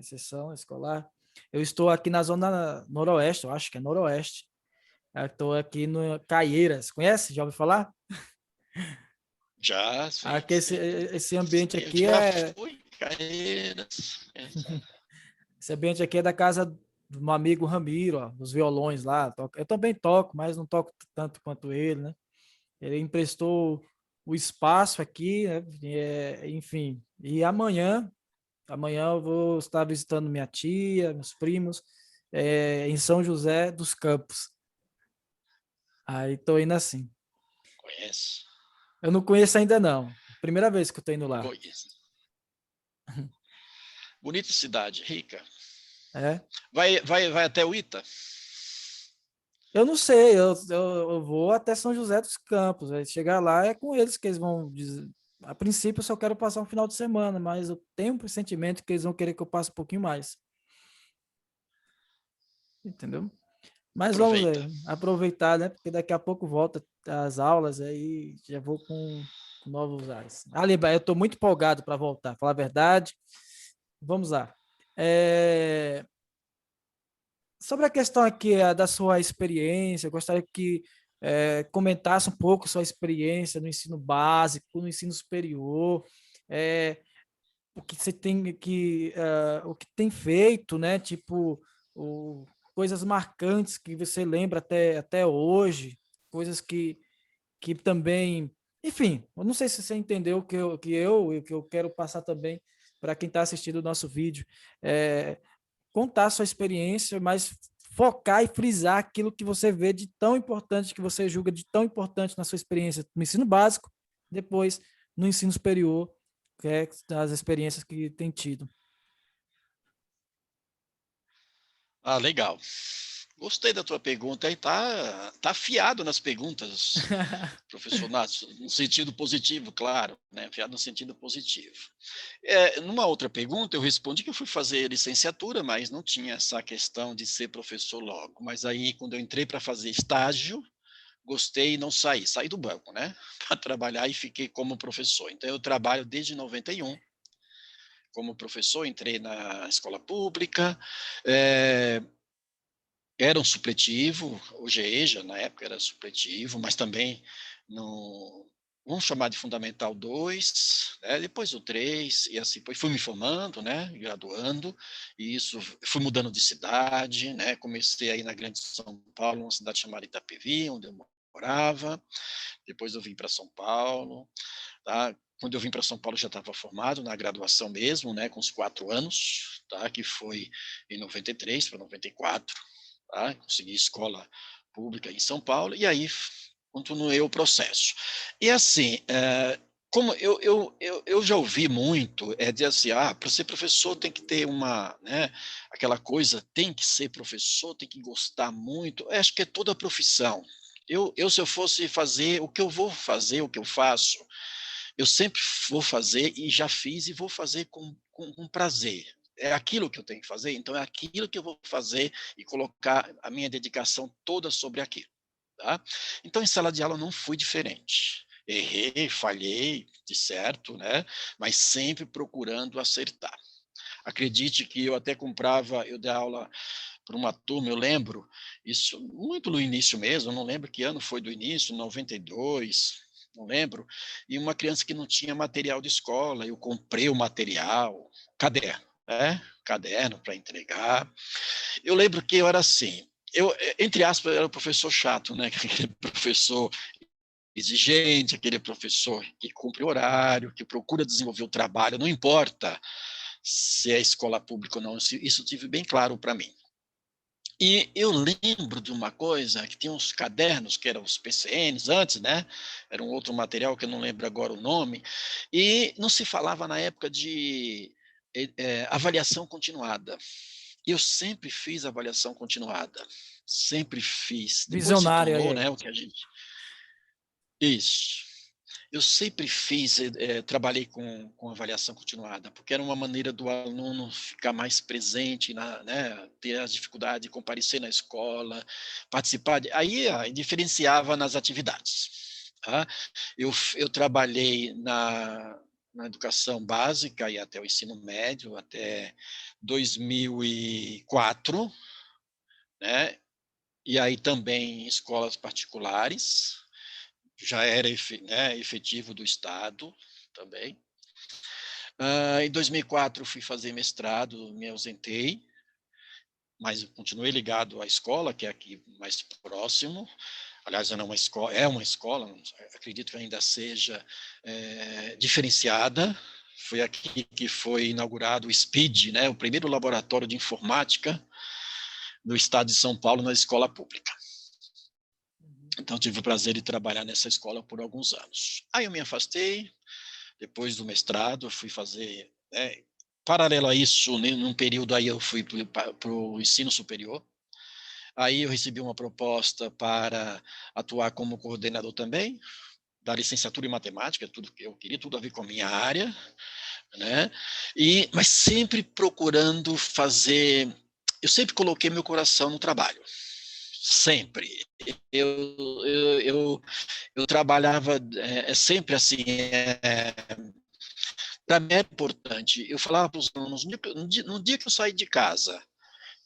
sessão escolar, eu estou aqui na Zona Noroeste, eu acho que é Noroeste. Eu estou aqui no Caieiras, conhece? Já ouviu falar? Já, sim, Aqui sim, esse sim, ambiente eu aqui já é fui, Caeiras. esse ambiente aqui é da casa do meu amigo Ramiro, ó, dos violões lá. Eu também toco, mas não toco tanto quanto ele, né? Ele emprestou o espaço aqui, né? Enfim. E amanhã eu vou estar visitando minha tia, meus primos, em São José dos Campos. Aí tô indo assim. Conheço, Eu não conheço ainda não. Primeira vez que eu tô indo lá. conheço. Bonita cidade, rica. É. Vai até o Ita? Eu não sei, eu vou até São José dos Campos. Aí chegar lá é com eles que eles vão dizer. A princípio, eu só quero passar um final de semana, mas eu tenho um pressentimento que eles vão querer que eu passe um pouquinho mais. Entendeu? Mas vamos Aproveita. ver, aproveitar, né? Porque daqui a pouco volta as aulas, aí já vou com novos ares. Ali, eu estou muito empolgado para voltar, falar a verdade. Vamos lá. Sobre a questão aqui da sua experiência, eu gostaria que comentasse um pouco sua experiência no ensino básico, no ensino superior, o que você tem o que tem feito, né? Tipo, coisas marcantes que você lembra até hoje, coisas que também, enfim, eu não sei se você entendeu o que eu quero passar também para quem está assistindo o nosso vídeo, contar sua experiência, mas focar e frisar aquilo que você vê de tão importante, que você julga de tão importante na sua experiência no ensino básico, depois no ensino superior, que é as experiências que tem tido. Ah, legal. Gostei da tua pergunta, aí tá afiado nas perguntas, professor Nasso, no sentido positivo, claro, né? Afiado no sentido positivo. Numa outra pergunta, eu respondi que eu fui fazer licenciatura, mas não tinha essa questão de ser professor logo. Mas aí, quando eu entrei para fazer estágio, gostei e não saí. Saí do banco, né? Para trabalhar e fiquei como professor. Então, eu trabalho desde 91 como professor, entrei na escola pública, era um supletivo, o GEJA, na época era supletivo, mas também no, vamos chamar de Fundamental 2, né, depois o 3, e assim, depois fui me formando, né, graduando, e isso, fui mudando de cidade, né, comecei aí na Grande São Paulo, uma cidade chamada Itapevi, onde eu morava, depois eu vim para São Paulo, tá, quando eu vim para São Paulo já estava formado na graduação mesmo, né, com os 4 anos, tá, que foi em 93 para 94, tá? Consegui escola pública em São Paulo, e aí continuei o processo. E assim, como eu já ouvi muito, dizer assim, para ser professor tem que ter né, aquela coisa, tem que ser professor, tem que gostar muito, eu acho que é toda a profissão. Se eu fosse fazer o que eu vou fazer, o que eu faço, eu sempre vou fazer e já fiz e vou fazer com prazer. É aquilo que eu tenho que fazer, então é aquilo que eu vou fazer e colocar a minha dedicação toda sobre aquilo. Tá? Então, em sala de aula não fui diferente. Errei, falhei, de certo, né? Mas sempre procurando acertar. Acredite que eu até eu dei aula para uma turma, eu lembro, isso muito no início mesmo, eu não lembro que ano foi do início, 92, não lembro, e uma criança que não tinha material de escola, eu comprei o material, caderno, né? Caderno para entregar. Eu lembro que eu era assim, entre aspas, era o professor chato, né? Aquele professor exigente, aquele professor que cumpre o horário, que procura desenvolver o trabalho, não importa se é escola pública ou não, isso tive bem claro para mim. E eu lembro de uma coisa, que tinha uns cadernos, que eram os PCNs antes, né? Era um outro material que eu não lembro agora o nome, e não se falava na época de avaliação continuada. Eu sempre fiz avaliação continuada, sempre fiz. Depois se Visionário tornou, aí. né, o que a gente... Isso. Eu sempre fiz, trabalhei com avaliação continuada, porque era uma maneira do aluno ficar mais presente, né, ter a dificuldade de comparecer na escola, participar. Aí diferenciava nas atividades. Tá? Eu trabalhei na educação básica e até o ensino médio, até 2004, né? E aí também em escolas particulares, já era né, efetivo do Estado também. Em 2004 fui fazer mestrado, me ausentei, mas continuei ligado à escola, que é aqui mais próximo. Aliás, é uma escola, acredito que ainda seja diferenciada. Foi aqui que foi inaugurado o SPID, né, o primeiro laboratório de informática do estado de São Paulo na escola pública. Então, tive o prazer de trabalhar nessa escola por alguns anos. Aí eu me afastei, depois do mestrado, fui fazer... paralelo a isso, num período aí eu fui para o ensino superior. Aí eu recebi uma proposta para atuar como coordenador também, da licenciatura em matemática, tudo que eu queria, tudo a ver com a minha área, né? Mas sempre procurando fazer... Eu sempre coloquei meu coração no trabalho. Sempre. Eu, eu, eu, eu trabalhava sempre assim, para mim é importante. Eu falava para os alunos, no dia que eu saí de casa,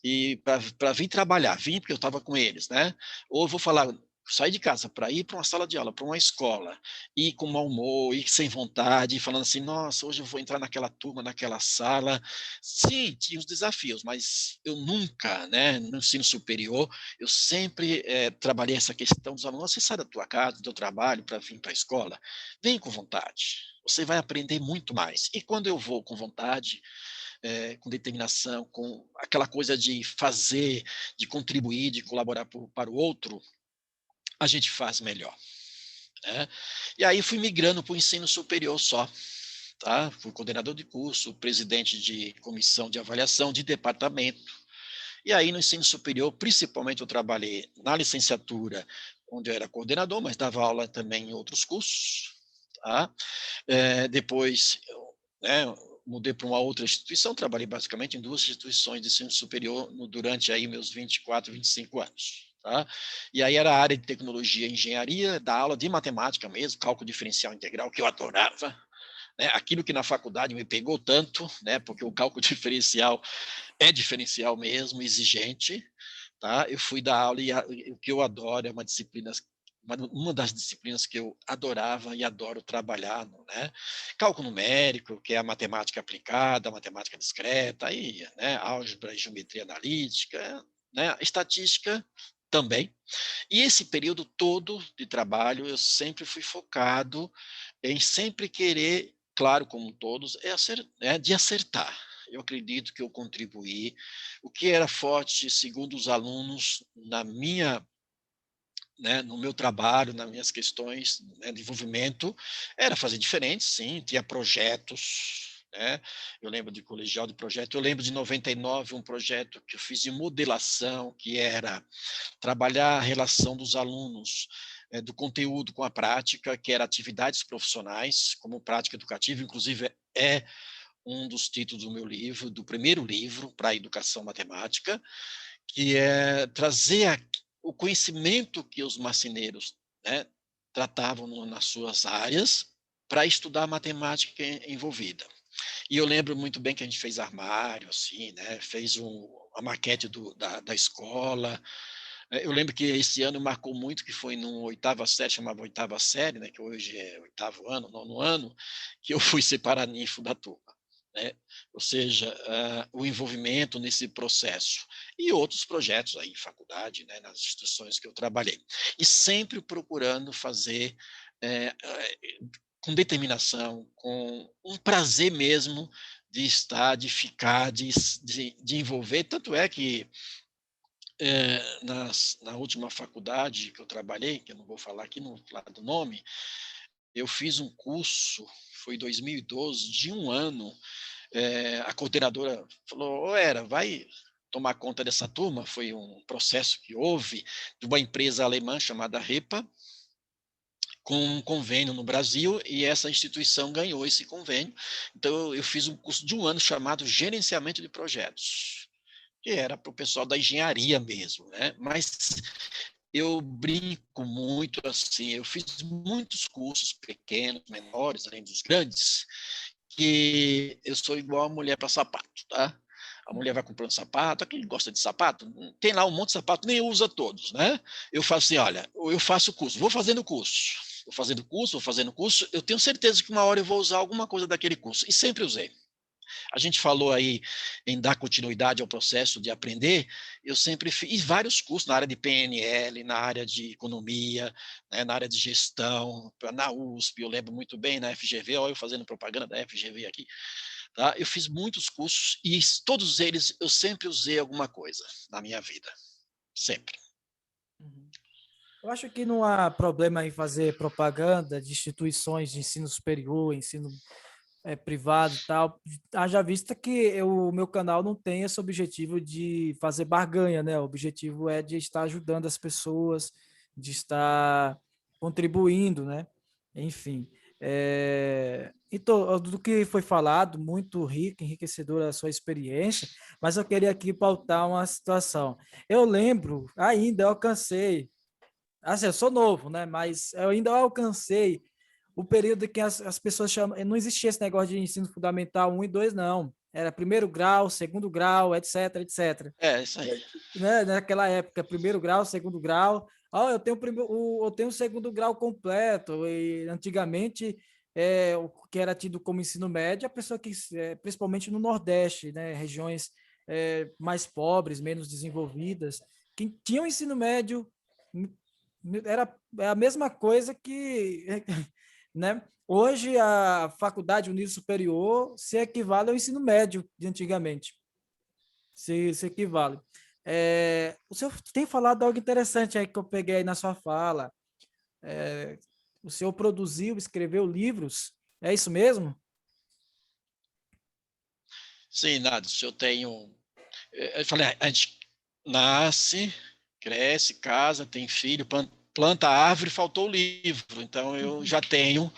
e para vir trabalhar, vim porque eu estava com eles, né? Ou eu vou falar, sair de casa para ir para uma sala de aula, para uma escola, ir com mau humor, ir sem vontade, falando assim: "Nossa, hoje eu vou entrar naquela turma, naquela sala". Sim, tinha os desafios, mas eu nunca, né, no ensino superior, eu sempre, trabalhei essa questão dos alunos: "Você sai da tua casa, do teu trabalho para vir para a escola, vem com vontade, você vai aprender muito mais". E quando eu vou com vontade, com determinação, com aquela coisa de fazer, de contribuir, de colaborar para o outro, a gente faz melhor, né. E aí fui migrando para o ensino superior só, tá. Fui coordenador de curso, presidente de comissão de avaliação de departamento, e aí no ensino superior, principalmente eu trabalhei na licenciatura, onde eu era coordenador, mas dava aula também em outros cursos, tá. Depois eu, né, mudei para uma outra instituição, trabalhei basicamente em 2 instituições de ensino superior durante aí meus 24, 25 anos, tá. E aí era a área de tecnologia e engenharia, dar aula de matemática mesmo, cálculo diferencial integral, que eu adorava, né, aquilo que na faculdade me pegou tanto, né, porque o cálculo diferencial é diferencial mesmo, exigente, tá. Eu fui dar aula e o que eu adoro é uma das disciplinas que eu adorava e adoro trabalhar, né, cálculo numérico, que é a matemática aplicada, a matemática discreta, aí, né, álgebra e geometria analítica, né, estatística também. E esse período todo de trabalho eu sempre fui focado em sempre querer, claro, como todos, de acertar. Eu acredito que eu contribuí. O que era forte, segundo os alunos, no meu trabalho, nas minhas questões, né, de envolvimento, era fazer diferente, sim, tinha projetos, né, eu lembro de colegial de projeto, eu lembro de 99 um projeto que eu fiz de modelação, que era trabalhar a relação dos alunos, do conteúdo com a prática, que era atividades profissionais, como prática educativa, inclusive é um dos títulos do meu livro, do primeiro livro para a educação matemática, que é trazer o conhecimento que os marceneiros, né, tratavam nas suas áreas para estudar a matemática envolvida. E eu lembro muito bem que a gente fez armário, assim, né, fez a maquete da escola. Eu lembro que esse ano marcou muito, que foi no oitava série, chamava oitava série, né, que hoje é oitavo ano, nono ano, que eu fui ser paraninfo da turma, né. Ou seja, o envolvimento nesse processo. E outros projetos aí em faculdade, né, nas instituições que eu trabalhei. E sempre procurando fazer, com determinação, com um prazer mesmo de estar, de ficar, de envolver. Tanto é que na última faculdade que eu trabalhei, que eu não vou falar aqui, não falar do nome, eu fiz um curso, foi em 2012, de um ano. A coordenadora falou: "Ô Hera, vai tomar conta dessa turma", foi um processo que houve de uma empresa alemã chamada REPA, com um convênio no Brasil, e essa instituição ganhou esse convênio. Então eu fiz um curso de um ano chamado Gerenciamento de Projetos, que era para o pessoal da engenharia mesmo, né. Mas eu brinco muito, assim, eu fiz muitos cursos pequenos, menores, além dos grandes, que eu sou igual a mulher para sapato, tá. A mulher vai comprando sapato, quem gosta de sapato, tem lá um monte de sapato, nem usa todos, né. Eu faço assim: "Olha, eu faço curso, vou fazendo curso, eu tenho certeza que uma hora eu vou usar alguma coisa daquele curso", e sempre usei. A gente falou aí em dar continuidade ao processo de aprender, eu sempre fiz vários cursos na área de PNL, na área de economia, né, na área de gestão, na USP, eu lembro muito bem, na FGV, olha eu fazendo propaganda da FGV aqui, tá. Eu fiz muitos cursos e todos eles eu sempre usei alguma coisa na minha vida, sempre. Uhum. Eu acho que não há problema em fazer propaganda de instituições de ensino superior, ensino privado e tal, haja vista que o meu canal não tem esse objetivo de fazer barganha, né? O objetivo é de estar ajudando as pessoas, de estar contribuindo, né? Enfim, então, do que foi falado, muito rico, enriquecedora a sua experiência, mas eu queria aqui pautar uma situação. Eu lembro, ainda eu alcancei, assim, eu sou novo, né? Mas eu ainda alcancei o período em que as pessoas chamam. Não existia esse negócio de ensino fundamental um e 2 não. Era primeiro grau, segundo grau, etc, etc. É, isso aí. Né? Naquela época, primeiro grau, segundo grau. Ah, eu tenho o segundo grau completo, e antigamente, o que era tido como ensino médio, a pessoa que, principalmente no Nordeste, né, regiões mais pobres, menos desenvolvidas, que tinham ensino médio, era a mesma coisa que, né? Hoje a faculdade, o nível superior, se equivale ao ensino médio de antigamente, se equivale. O senhor tem falado algo interessante aí que eu peguei aí na sua fala. O senhor produziu, escreveu livros, é isso mesmo? Sim, nada, se eu tenho. Eu falei, a gente nasce, cresce, casa, tem filho, planta árvore, faltou o livro. Então eu já tenho,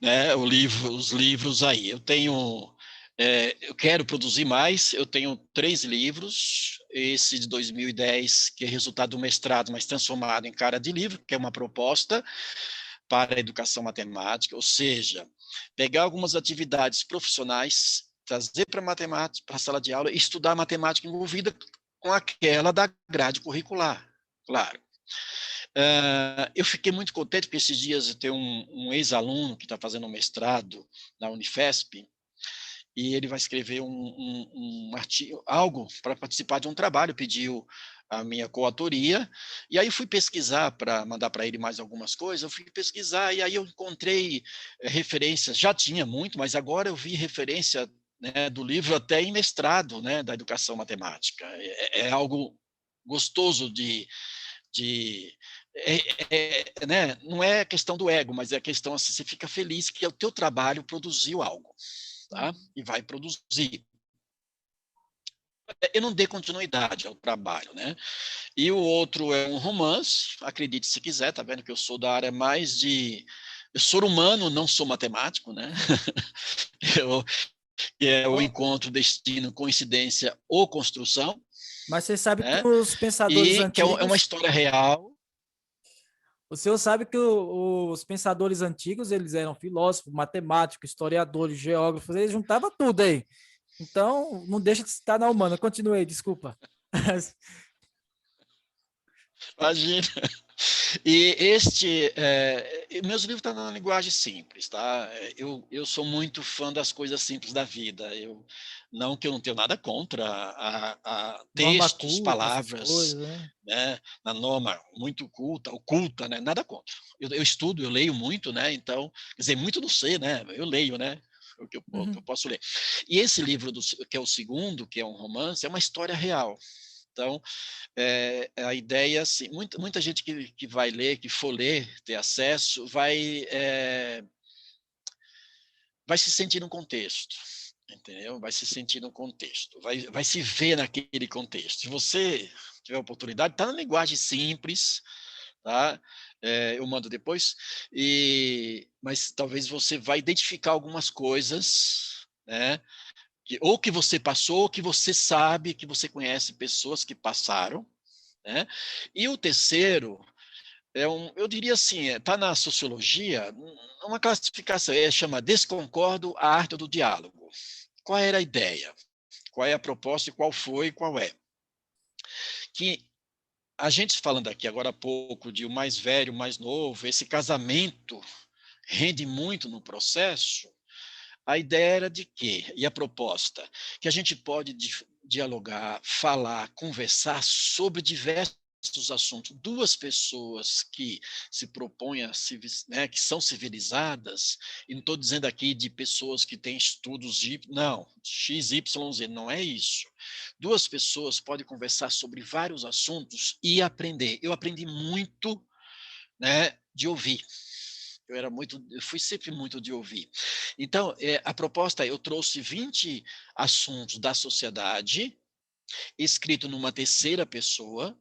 né, os livros aí. Eu quero produzir mais. Eu tenho 3 livros. Esse de 2010, que é resultado do mestrado, mas transformado em cara de livro, que é uma proposta para a educação matemática, ou seja, pegar algumas atividades profissionais, trazer para matemática, para a sala de aula e estudar matemática envolvida com aquela da grade curricular, claro. Eu fiquei muito contente porque esses dias eu tenho um ex-aluno que está fazendo um mestrado na Unifesp e ele vai escrever um artigo, algo para participar de um trabalho, pediu a minha coautoria, e aí eu fui pesquisar para mandar para ele mais algumas coisas, eu fui pesquisar e aí eu encontrei referências, já tinha muito, mas agora eu vi referência, né, do livro até em mestrado, né, da educação matemática. É algo gostoso de né, não é questão do ego, mas é a questão assim, você fica feliz que o teu trabalho produziu algo, tá? E vai produzir. Eu não dei continuidade ao trabalho, né? E o outro é um romance, acredite se quiser, tá vendo que eu sou da área mais de. Eu sou humano, não sou matemático, né? Eu, é o Oh, encontro, destino, coincidência ou construção, mas você sabe que né? os pensadores E que é uma antigos, história real. o senhor sabe que os pensadores antigos, eles eram filósofos, matemáticos, historiadores, geógrafos, eles juntavam tudo aí. Então, não deixa de estar na humana. Continuei, desculpa. Imagina. E meus livros estão na linguagem simples, tá? Eu sou muito fã das coisas simples da vida. Não que eu não tenho nada contra a Norma textos, culta, essas palavras, coisas, né? né? Na norma muito culta, oculta, né? Nada contra. Eu estudo, eu leio muito, né? Então, quer dizer, muito não sei, né? Eu leio, né? O que eu Uhum. posso ler. E esse livro, que é o segundo, que é um romance, é uma história real. Então, a ideia, assim, muita gente que vai ler, que for ler, ter acesso, vai se sentir no contexto, entendeu? Vai se sentir no contexto, vai se ver naquele contexto. Se você tiver oportunidade, está na linguagem simples, tá? Eu mando depois, mas talvez você vai identificar algumas coisas, né? Ou que você passou, ou que você sabe, que você conhece pessoas que passaram, né? E o terceiro eu diria assim, está na sociologia, uma classificação, chama Desconcordo, a arte do diálogo. Qual era a ideia? Qual é a proposta e qual foi e qual é? Que a gente falando aqui agora há pouco de o mais velho, o mais novo, esse casamento rende muito no processo, a ideia era de quê? E a proposta? Que a gente pode dialogar, falar, conversar sobre diversos assuntos. Duas pessoas que se propõem né, que são civilizadas, e não estou dizendo aqui de pessoas que têm estudos não, X, Y, Z, não é isso. Duas pessoas podem conversar sobre vários assuntos e aprender. Eu aprendi muito, né, de ouvir. Eu fui sempre muito de ouvir. Então, a proposta, eu trouxe 20 assuntos da sociedade, escrito numa terceira pessoa,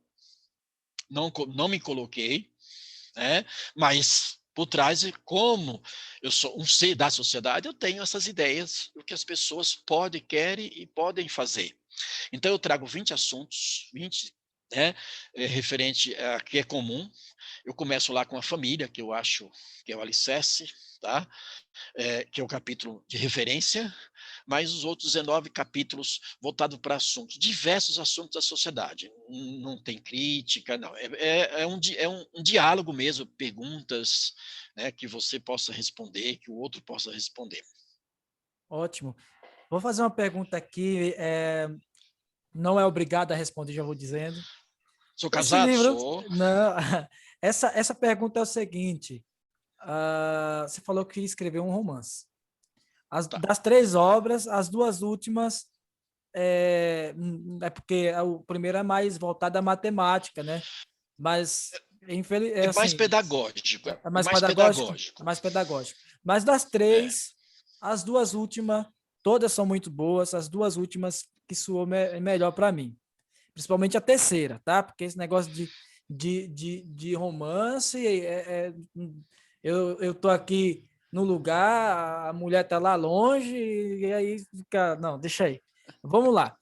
não me coloquei, né? Mas por trás, como eu sou um ser da sociedade, eu tenho essas ideias do que as pessoas podem, querem e podem fazer. Então, eu trago 20 assuntos, 20 né, referente a que é comum. Eu começo lá com a família, que eu acho que é o alicerce, tá? Que é o capítulo de referência, mas os outros 19 capítulos voltados para assuntos, diversos assuntos da sociedade. Não tem crítica, não. É um diálogo mesmo, perguntas, né, que você possa responder, que o outro possa responder. Ótimo. Vou fazer uma pergunta aqui, não é obrigado a responder, já vou dizendo. Sou Esse casado? livro, Sou. não, essa pergunta é o seguinte, você falou que escreveu um romance. Tá. Das três obras, as duas últimas é porque o primeiro é mais voltado à matemática, né? Mas, É mais assim, pedagógico, é é mais mais pedagógico? É pedagógico. mais pedagógico. Mas das É. três, as duas últimas, todas são muito boas, as duas últimas que soou melhor para mim. Principalmente a terceira, tá? Porque esse negócio de romance, eu tô aqui no lugar, a mulher tá lá longe, e aí fica. Não, deixa aí. Vamos lá.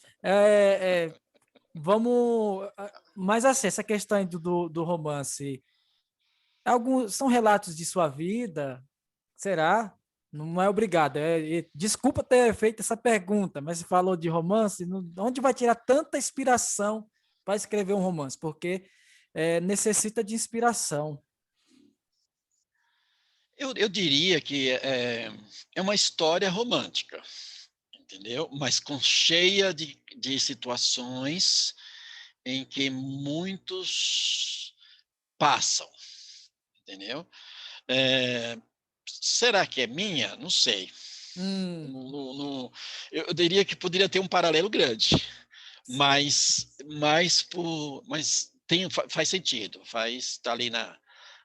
Vamos. Mas assim, essa questão do romance, alguns são relatos de sua vida? Será? Não é obrigado. Desculpa ter feito essa pergunta, mas você falou de romance, onde vai tirar tanta inspiração para escrever um romance? Porque necessita de inspiração. Eu diria que é uma história romântica, entendeu? Mas com cheia de situações em que muitos passam, entendeu? Será que é minha? Não sei. Hum, Eu diria que poderia ter um paralelo grande, certo. mas faz sentido, está ali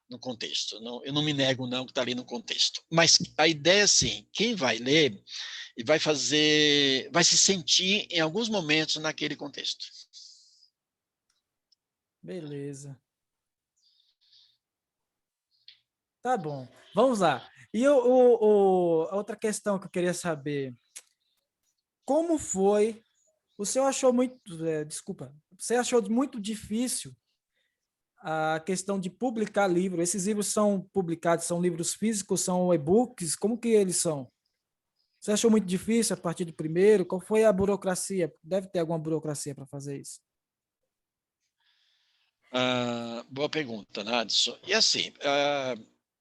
no contexto. Não, eu não me nego não que está ali no contexto. Mas a ideia é assim, quem vai ler e vai se sentir em alguns momentos naquele contexto. Beleza. Tá bom. Vamos lá. E a outra questão que eu queria saber, como foi? O senhor achou muito, desculpa, você achou muito difícil a questão de publicar livro? Esses livros são publicados, são livros físicos, são e-books? Como que eles são? Você achou muito difícil a partir do primeiro? Qual foi a burocracia? Deve ter alguma burocracia para fazer isso. Boa pergunta, Nadson. E assim,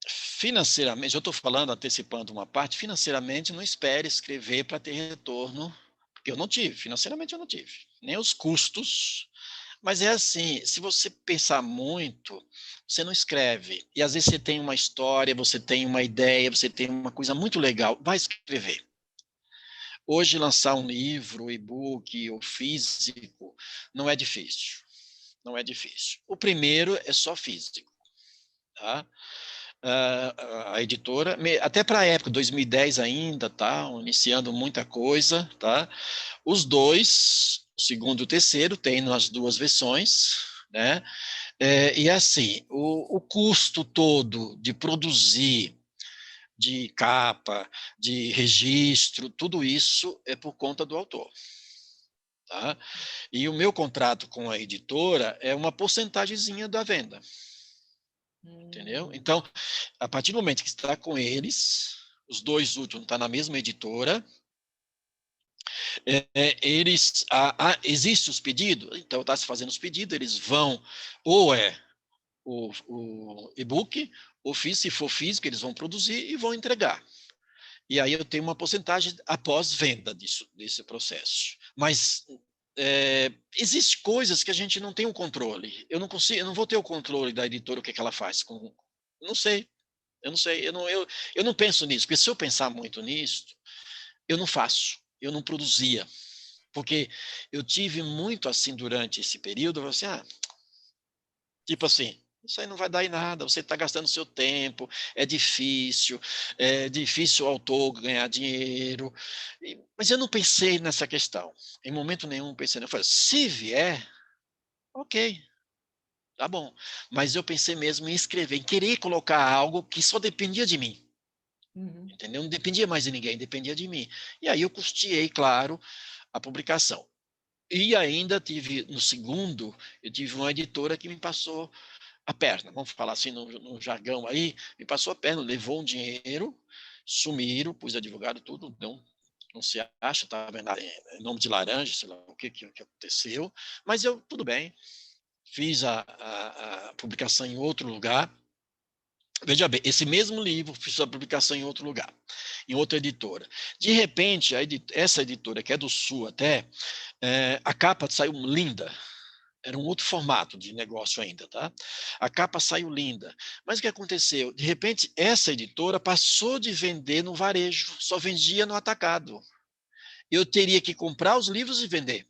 financeiramente, eu estou falando, antecipando uma parte, financeiramente não espere escrever para ter retorno, porque eu não tive, financeiramente eu não tive, nem os custos, mas é assim, se você pensar muito, você não escreve, e às vezes você tem uma história, você tem uma ideia, você tem uma coisa muito legal, vai escrever. Hoje lançar um livro, e-book ou físico, não é difícil, não é difícil. O primeiro é só físico, tá? A editora, até para a época, 2010 ainda, tá? Iniciando muita coisa, tá? Os dois, o segundo e o terceiro, tem nas duas versões, né? E assim, o custo todo de produzir, de capa, de registro, tudo isso é por conta do autor. Tá? E o meu contrato com a editora é uma porcentagemzinha da venda, entendeu? Hum, Então, a partir do momento que está com eles, os dois últimos estão na mesma editora, existe os pedidos, então está se fazendo os pedidos, eles vão, ou o e-book, ou se for físico, eles vão produzir e vão entregar. E aí eu tenho uma porcentagem após venda desse processo. Mas existe coisas que a gente não tem o controle. Eu não consigo, eu não vou ter o controle da editora, o que ela faz com. Não sei, eu não sei, eu não penso nisso, porque se eu pensar muito nisso, eu não faço, eu não produzia. Porque eu tive muito assim durante esse período, eu falei assim, tipo assim, isso aí não vai dar em nada, você está gastando seu tempo, é difícil o autor ganhar dinheiro. Mas eu não pensei nessa questão, em momento nenhum pensei. Eu falei, se vier, ok, tá bom. Mas eu pensei mesmo em escrever, em querer colocar algo que só dependia de mim. uhum. Entendeu? Não dependia mais de ninguém, dependia de mim. E aí eu custeei, claro, a publicação. E ainda tive, no segundo, eu tive uma editora que me passou a perna, vamos falar assim no jargão aí, me passou a perna, levou um dinheiro, sumiram, pus advogado, tudo, não se acha, estava em nome de laranja, sei lá o que aconteceu, mas eu, tudo bem, fiz a publicação em outro lugar. Veja bem, esse mesmo livro fiz a publicação em outro lugar, em outra editora. De repente, essa editora, que é do Sul até, a capa saiu linda, era um outro formato de negócio ainda, tá? A capa saiu linda. Mas o que aconteceu? De repente, essa editora passou de vender no varejo, só vendia no atacado. Eu teria que comprar os livros e vender.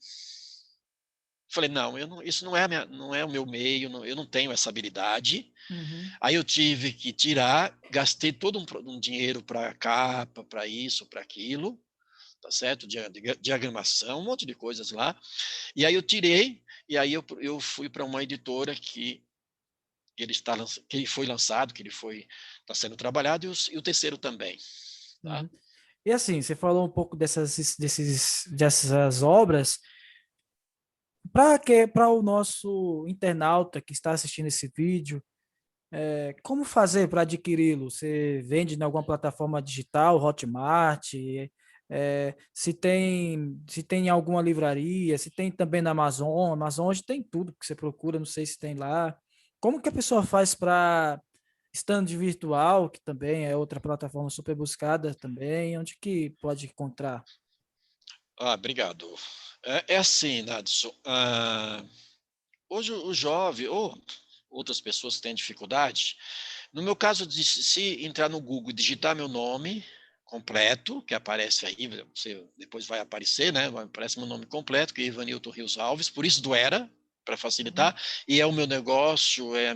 Falei, não, isso não é o meu meio, eu não tenho essa habilidade. Uhum. Aí eu tive que tirar, gastei todo um dinheiro para capa, para isso, para aquilo, tá certo? Diagramação, um monte de coisas lá. E aí eu tirei, e aí eu fui para uma editora que que ele foi lançado, que ele está sendo trabalhado, e o terceiro também. Tá? Uhum. E assim, você falou um pouco dessas obras. Para o nosso internauta que está assistindo esse vídeo, como fazer para adquiri-lo? Você vende em alguma plataforma digital, Hotmart? Se tem em alguma livraria, se tem também na Amazon. Amazon hoje tem tudo que você procura, não sei se tem lá. Como que a pessoa faz para stand virtual, que também é outra plataforma super buscada também, onde que pode encontrar? Obrigado. É assim, Nadson, hoje o jovem, ou outras pessoas que têm dificuldade, no meu caso, se entrar no Google e digitar meu nome completo, que aparece aí, você depois vai aparecer, né? Aparece meu nome completo, que é Ivanilton Rios Alves, por isso do Era, para Uhum. facilitar, e é o meu negócio, é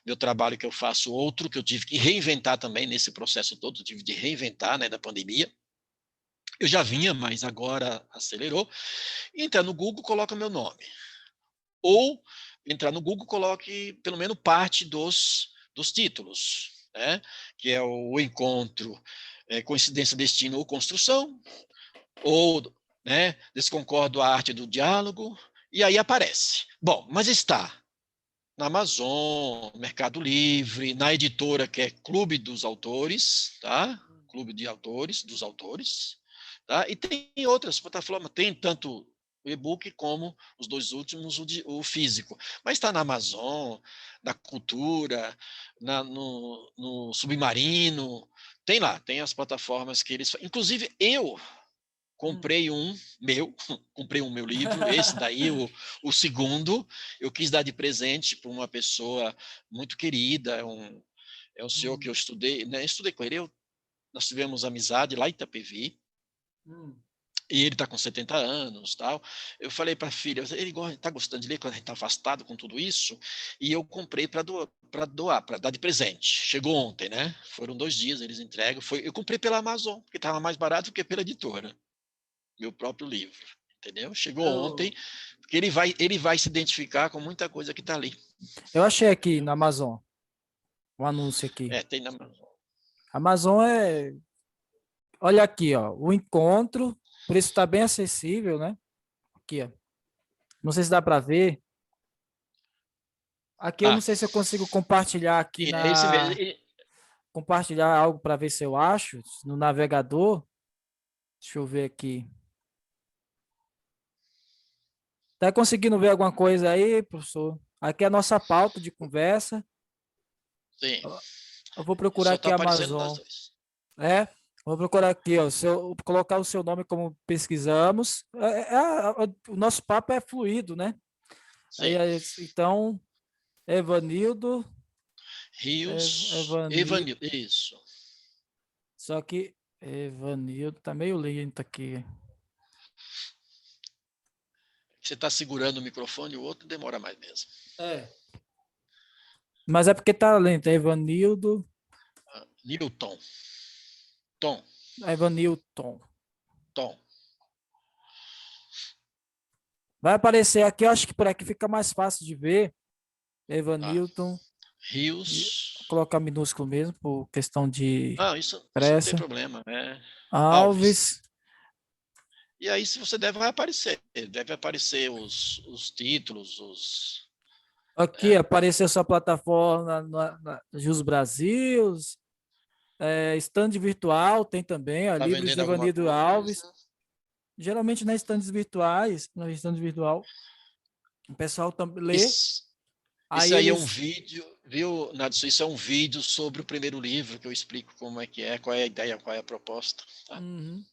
meu trabalho que eu faço outro, que eu tive que reinventar também nesse processo todo, eu tive de reinventar, né, da pandemia. Eu já vinha, mas agora acelerou. Entrar no Google, coloca meu nome. Ou entrar no Google, coloque pelo menos parte dos títulos, né? Que é o encontro, coincidência, destino ou construção, ou, né, desconcordo, a arte do diálogo, e aí aparece. Bom, mas está na Amazon, Mercado Livre, na editora que é Clube dos Autores, tá? Clube de Autores, dos autores, tá? E tem outras plataformas, tem tanto o e-book como os dois últimos, o físico. Mas está na Amazon, na Cultura, no Submarino, tem lá, tem as plataformas que eles. Inclusive, eu Hum. comprei um meu, comprei um meu livro, esse daí, o segundo, eu quis dar de presente para uma pessoa muito querida, é um senhor que Hum. eu estudei, né? Estudei com ele, nós tivemos amizade lá em Itapevi, Hum. e ele está com 70 anos, tal. Eu falei para a filha, ele está gostando de ler quando a gente está afastado com tudo isso, e eu comprei para doar, para dar de presente. Chegou ontem, né? Foram 2 dias, eles entregam. Eu comprei pela Amazon, porque estava mais barato do que pela editora, meu próprio livro, entendeu? Chegou ontem, Eu, porque ele vai se identificar com muita coisa que está ali, eu achei aqui entendeu? na Amazon, um anúncio aqui. Tem na Amazon. Amazon é. Olha aqui, ó. O encontro, o preço está bem acessível, né? Aqui, ó. Não sei se dá para ver. Aqui eu não Ah, sei se eu consigo compartilhar aqui é esse mesmo. Compartilhar algo para ver se eu acho no navegador. Deixa eu ver aqui. Tá conseguindo ver alguma coisa aí, professor? Aqui é a nossa pauta de conversa. Sim, Eu vou procurar só está aqui a aparecendo nas Amazon. duas. É, vou procurar aqui, ó. Se eu colocar o seu nome como pesquisamos, o nosso papo é fluido, né? Aí, Sim, então, Evanildo, Rios, Evanildo, Evanil, isso. só que Evanildo tá meio lento aqui. Você está segurando o microfone, o outro demora mais mesmo. É. Mas é porque tá lento, Evanildo, Newton, Tom, Evanilton. Tom. Vai aparecer aqui, eu acho que por aqui fica mais fácil de ver. Ah, Evanilton, e vou Rios. colocar minúsculo mesmo, por questão de Não, isso não tem pressa. problema, né? Alves. Alves, E aí, se você deve aparecer os títulos, os... Aqui né? apareceu sua plataforma na Jus Brasil, stand virtual tem também, ó, Tá livro vendendo alguma Givanildo Alves. coisa? Geralmente nas stands virtuais, na stand virtual, o pessoal também lê, Isso, aí isso aí é um eles. vídeo, viu, Nadson? Isso é um vídeo sobre o primeiro livro, que eu explico como é que é, qual é a ideia, qual é a proposta. Tá? Uhum.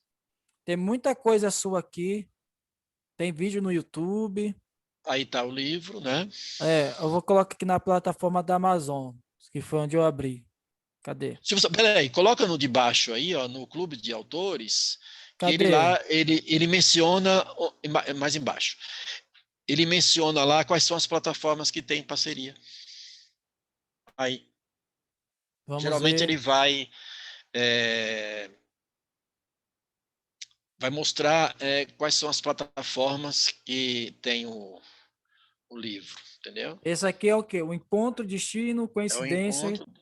Tem muita coisa sua aqui, tem vídeo no YouTube. Aí tá o livro, né? Eu vou colocar aqui na plataforma da Amazon, que foi onde eu abri. Cadê? Se você, peraí, coloca no de baixo aí, ó, no clube de autores, que ele Cadê? lá, ele menciona, mais embaixo, ele menciona lá quais são as plataformas que tem parceria. Aí, Vamos geralmente ver. ele é, vai mostrar quais são as plataformas que tem o livro, entendeu? Esse aqui é o quê? O encontro, destino, É o coincidência encontro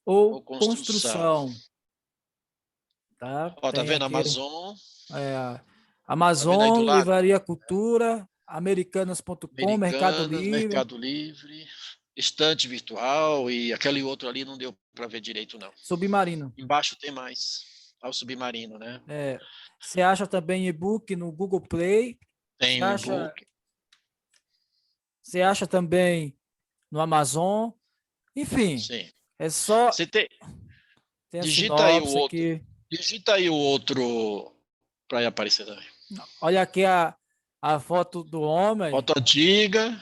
ou ou construção. construção, tá? Ó, tá Tem vendo? aqui Amazon, é, tá vendo aí do Amazon, lado? Livraria Cultura, Americanas.com, Mercado Americanas, Livre, Mercado Livre, estante virtual e aquele outro ali não deu para ver direito, não. Submarino. Embaixo tem mais. Ao submarino, né? É, você acha também e-book no Google Play. Você Tem o acha, e-book. você acha também no Amazon. Enfim, Sim. é só. Você tem, Tem a digita aí o sinopse outro. aqui. Digita aí o outro para aparecer também. Olha aqui a foto do homem. Foto antiga.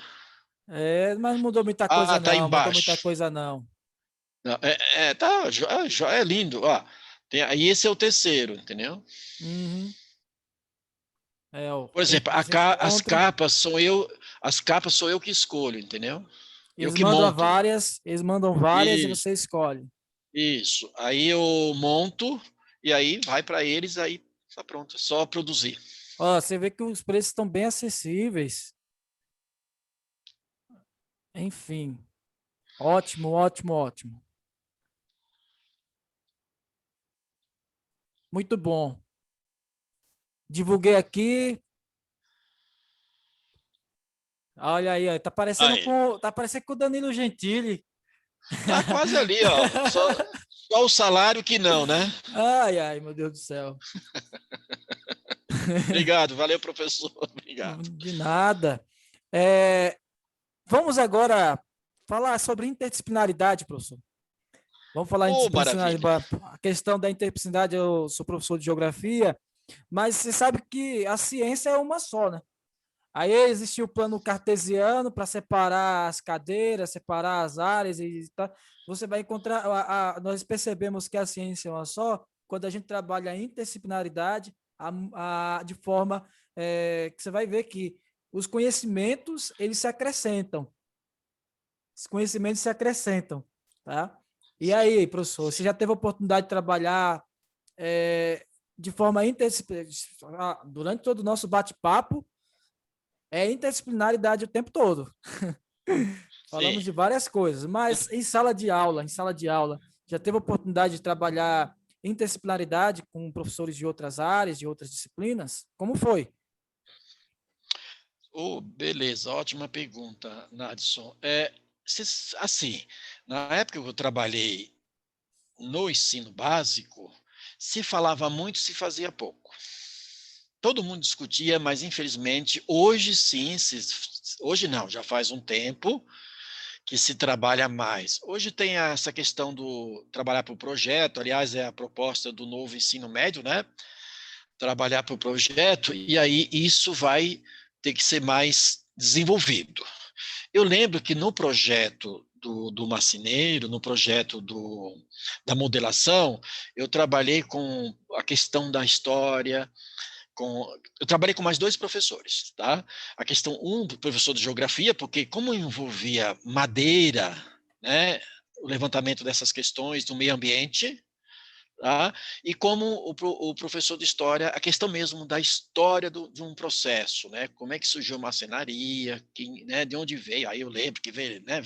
Mas não mudou muita coisa, Ah, tá não. Mudou muita embaixo. coisa, não. Não, tá, já é lindo. Ó, aí esse é o terceiro, entendeu? Uhum. Por exemplo, Entre os encontros. as capas sou eu que escolho, entendeu? Eu Eles que mandam monto. várias, eles mandam várias e Isso, você escolhe. isso. Aí eu monto e aí vai para eles, aí tá pronto, é só produzir. Ó, você vê que os preços estão bem acessíveis. Enfim, ótimo, ótimo, ótimo. Muito bom. Divulguei aqui. Olha aí, ó, Aí, tá parecendo com o Danilo Gentili. tá quase ali, ó. Só o salário que não, né? Ai, ai, meu Deus do céu. Obrigado, valeu, professor. Obrigado. De nada. É, vamos agora falar sobre interdisciplinaridade, professor. Vamos falar em Oh, maravilha. disciplinaridade. A questão da interdisciplinaridade, eu sou professor de geografia, mas você sabe que a ciência é uma só, né? Aí existiu o plano cartesiano para separar as cadeiras, separar as áreas e tá. Você vai encontrar, nós percebemos que a ciência é uma só quando a gente trabalha a interdisciplinaridade de forma que você vai ver que os conhecimentos eles se acrescentam, os conhecimentos se acrescentam, tá? E Sim, aí, professor, você sim. já teve a oportunidade de trabalhar de forma interdisciplinar durante todo o nosso bate-papo? É interdisciplinaridade o tempo todo. Sim. Falamos de várias coisas, mas em sala de aula, já teve a oportunidade de trabalhar interdisciplinaridade com professores de outras áreas, de outras disciplinas? Como foi? Oh, beleza, ótima pergunta, Nadson. Assim, na época que eu trabalhei no ensino básico, se falava muito, se fazia pouco. Todo mundo discutia, mas infelizmente hoje sim, hoje não, já faz um tempo que se trabalha mais. Hoje tem essa questão do trabalhar por projeto, aliás, é a proposta do novo ensino médio, né? Trabalhar por projeto, e aí isso vai ter que ser mais desenvolvido. Eu lembro que no projeto do marceneiro, no projeto da modelação, eu trabalhei com a questão da história, eu trabalhei com mais dois professores, tá? A questão do professor de geografia, porque como envolvia madeira, né, o levantamento dessas questões do meio ambiente, tá? E como o professor de história, a questão mesmo da história de um processo, né? Como é que surgiu a marcenaria, né, de onde veio? Aí eu lembro que veio, né,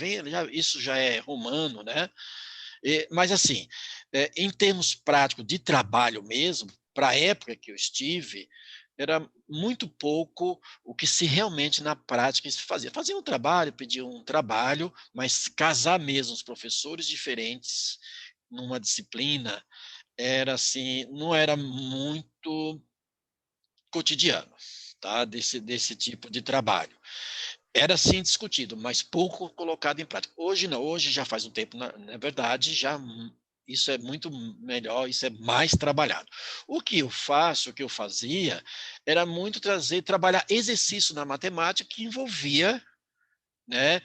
isso já é romano, né? Mas assim, em termos práticos de trabalho mesmo, para a época que eu estive, era muito pouco o que se realmente na prática se fazia. Fazia um trabalho, pedia um trabalho, mas casar mesmo os professores diferentes numa disciplina era assim, não era muito cotidiano, tá, desse tipo de trabalho. Era sim discutido, mas pouco colocado em prática. Hoje não, hoje já faz um tempo, na verdade, já isso é muito melhor, isso é mais trabalhado. O que eu faço, o que eu fazia, era muito trabalhar exercício na matemática que envolvia, né,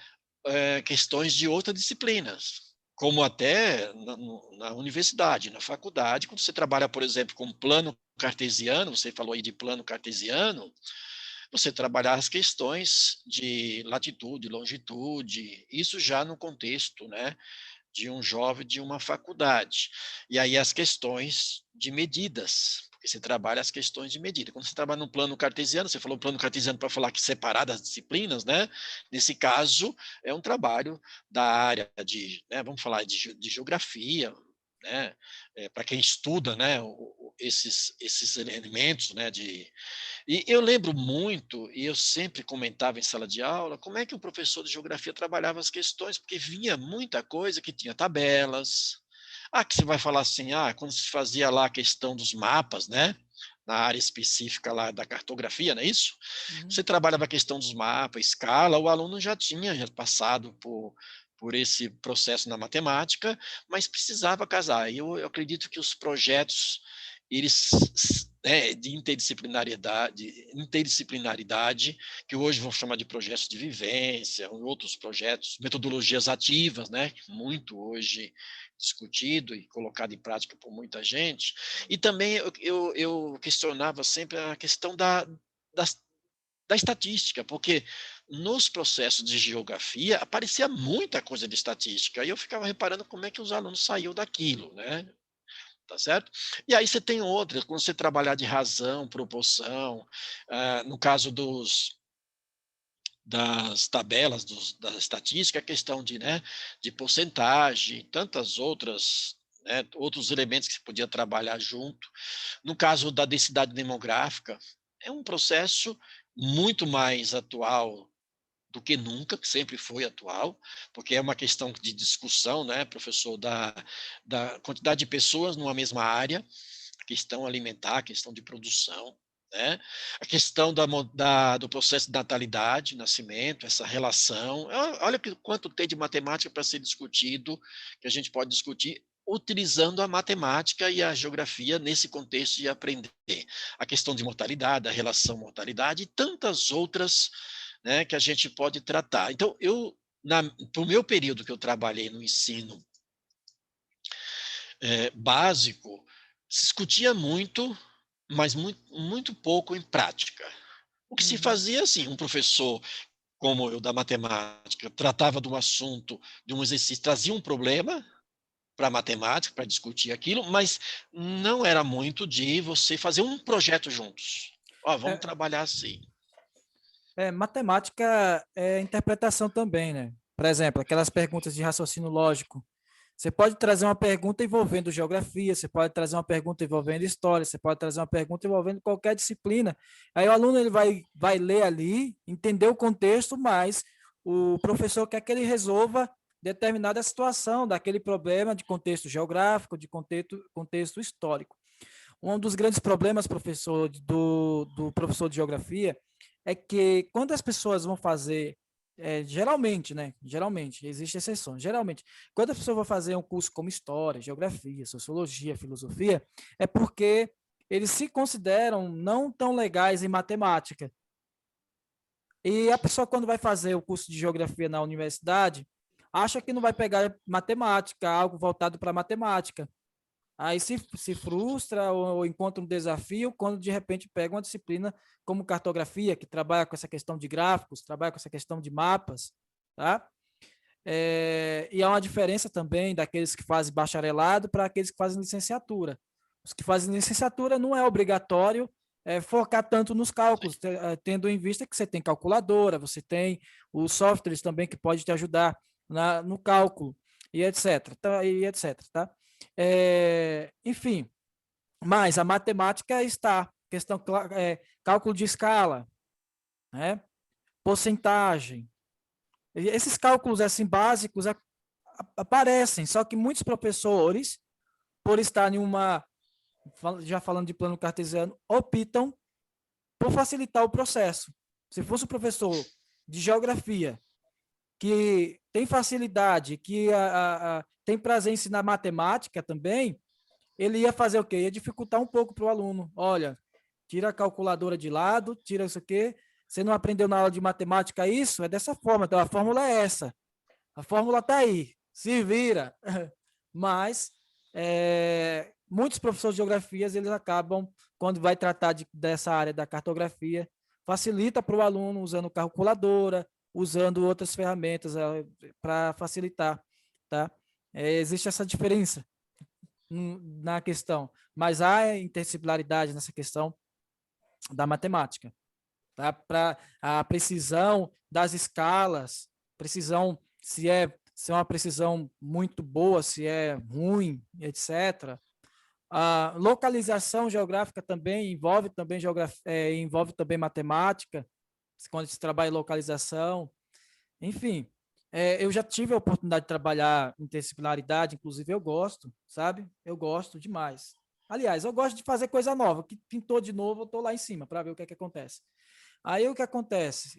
questões de outras disciplinas, como até na universidade, na faculdade, quando você trabalha, por exemplo, com plano cartesiano, você falou aí de plano cartesiano, você trabalhar as questões de latitude, longitude, isso já no contexto, né, de um jovem de uma faculdade. E aí as questões de medidas, porque você trabalha as questões de medida. Quando você trabalha no plano cartesiano, você falou plano cartesiano para falar que separar das disciplinas, né? Nesse caso, é um trabalho da área de, né, vamos falar de geografia, né? Para quem estuda, né, esses elementos, né, e eu lembro muito, e eu sempre comentava em sala de aula, como é que o professor de geografia trabalhava as questões, porque vinha muita coisa que tinha tabelas. Que você vai falar assim, quando se fazia lá a questão dos mapas, né? Na área específica lá da cartografia, não é isso? Uhum. Você trabalhava a questão dos mapas, escala, o aluno já passado por esse processo na matemática, mas precisava casar. E eu acredito que os projetos eles, de interdisciplinaridade, que hoje vão chamar de projetos de vivência, outros projetos, metodologias ativas, né, muito hoje discutido e colocado em prática por muita gente. E também eu questionava sempre a questão da, da estatística, porque nos processos de geografia aparecia muita coisa de estatística, e eu ficava reparando como é que os alunos saíam daquilo, né? Tá certo? E aí você tem outras, quando você trabalhar de razão, proporção, no caso das tabelas, da estatística, a questão de porcentagem, tantas outras, né, outros elementos que você podia trabalhar junto. No caso da densidade demográfica, é um processo muito mais atual do que nunca, que sempre foi atual, porque é uma questão de discussão, né, professor, da quantidade de pessoas numa mesma área, questão alimentar, questão de produção, né? A questão do processo de natalidade, nascimento, essa relação. Olha quanto tem de matemática para ser discutido, que a gente pode discutir utilizando a matemática e a geografia nesse contexto de aprender. A questão de mortalidade, a relação mortalidade e tantas outras, né, que a gente pode tratar. Então, para o meu período que eu trabalhei no ensino básico, se discutia muito, mas muito pouco em prática. O que se Uhum. fazia, assim, um professor como eu da matemática, tratava de um assunto, de um exercício, trazia um problema para a matemática, para discutir aquilo, mas não era muito de você fazer um projeto juntos. Vamos É, trabalhar assim. matemática é interpretação também, né? Por exemplo, aquelas perguntas de raciocínio lógico. Você pode trazer uma pergunta envolvendo geografia, você pode trazer uma pergunta envolvendo história, você pode trazer uma pergunta envolvendo qualquer disciplina. Aí o aluno ele vai ler ali, entender o contexto, mas o professor quer que ele resolva determinada situação daquele problema de contexto geográfico, de contexto histórico. Um dos grandes problemas, professor, do professor de geografia é que quando as pessoas vão fazer, geralmente, né? Geralmente, existem exceções. Geralmente, quando a pessoa vai fazer um curso como história, geografia, sociologia, filosofia, é porque eles se consideram não tão legais em matemática. E a pessoa, quando vai fazer o curso de geografia na universidade, acha que não vai pegar matemática, algo voltado para matemática. Aí se frustra ou encontra um desafio quando de repente pega uma disciplina como cartografia, que trabalha com essa questão de gráficos, trabalha com essa questão de mapas, tá? E há uma diferença também daqueles que fazem bacharelado para aqueles que fazem licenciatura. Os que fazem licenciatura não é obrigatório focar tanto nos cálculos, tendo em vista que você tem calculadora, você tem os softwares também que pode te ajudar no cálculo e etc. Tá, e etc. Tá? Enfim, mas a matemática está, questão, cálculo de escala, né? Porcentagem. Esses cálculos assim básicos aparecem, só que muitos professores, por estar em uma, já falando de plano cartesiano, optam por facilitar o processo. Se fosse o professor de geografia que tem facilidade, que tem prazer em ensinar matemática também, ele ia fazer o quê? Ia dificultar um pouco para o aluno. Olha, tira a calculadora de lado, tira isso aqui. Você não aprendeu na aula de matemática isso? É dessa forma. Então, a fórmula é essa. A fórmula está aí. Se vira. Mas muitos professores de geografias, eles acabam, quando vai tratar dessa área da cartografia, facilita para o aluno usando calculadora, usando outras ferramentas para facilitar, tá? Existe essa diferença na questão, mas há interdisciplinaridade nessa questão da matemática, tá? Para a precisão das escalas, precisão se é uma precisão muito boa, se é ruim, etc. A localização geográfica também envolve também matemática, quando se trabalha em localização. Enfim, eu já tive a oportunidade de trabalhar em interdisciplinaridade, inclusive eu gosto, sabe? Eu gosto demais. Aliás, eu gosto de fazer coisa nova, que pintou de novo, eu estou lá em cima para ver o que é que acontece. Aí o que acontece?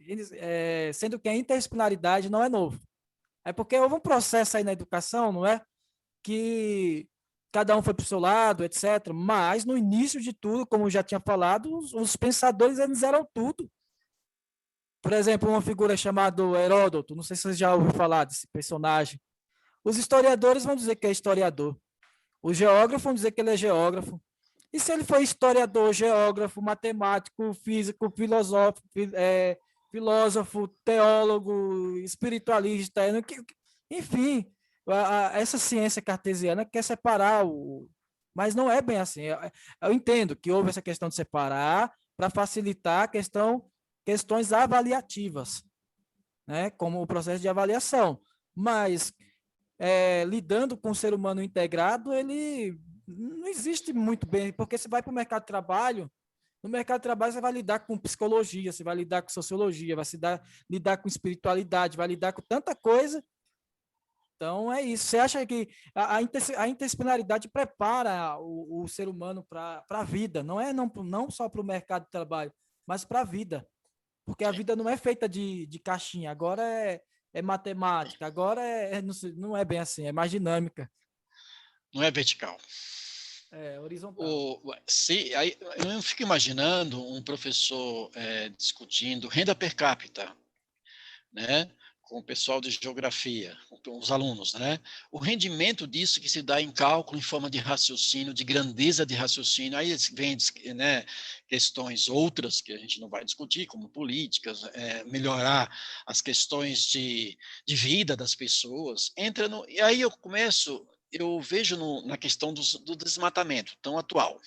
Sendo que a interdisciplinaridade não é novo. É porque houve um processo aí na educação, não é? Que cada um foi para o seu lado, etc. Mas no início de tudo, como eu já tinha falado, os pensadores eles eram tudo. Por exemplo, uma figura chamada Heródoto, não sei se você já ouviu falar desse personagem. Os historiadores vão dizer que é historiador. Os geógrafos vão dizer que ele é geógrafo. E se ele foi historiador, geógrafo, matemático, físico, filósofo, teólogo, espiritualista, enfim, essa ciência cartesiana quer separar o. Mas não é bem assim. Eu entendo que houve essa questão de separar para facilitar a questões avaliativas, né? Como o processo de avaliação. Mas lidando com o ser humano integrado, ele não existe muito bem, porque você vai para o mercado de trabalho, no mercado de trabalho você vai lidar com psicologia, você vai lidar com sociologia, lidar com espiritualidade, vai lidar com tanta coisa. Então é isso. Você acha que a interdisciplinaridade prepara o ser humano para a vida, não só para o mercado de trabalho, mas para a vida. Porque a vida não é feita de caixinha, agora é matemática, agora não é bem assim, é mais dinâmica. Não é vertical. É horizontal. Aí, eu fico imaginando um professor discutindo renda per capita, né, com o pessoal de geografia, com os alunos, né? O rendimento disso que se dá em cálculo, em forma de raciocínio, de grandeza de raciocínio, aí vem, né, questões outras que a gente não vai discutir, como políticas, melhorar as questões de vida das pessoas, e aí eu vejo na questão do desmatamento tão atual.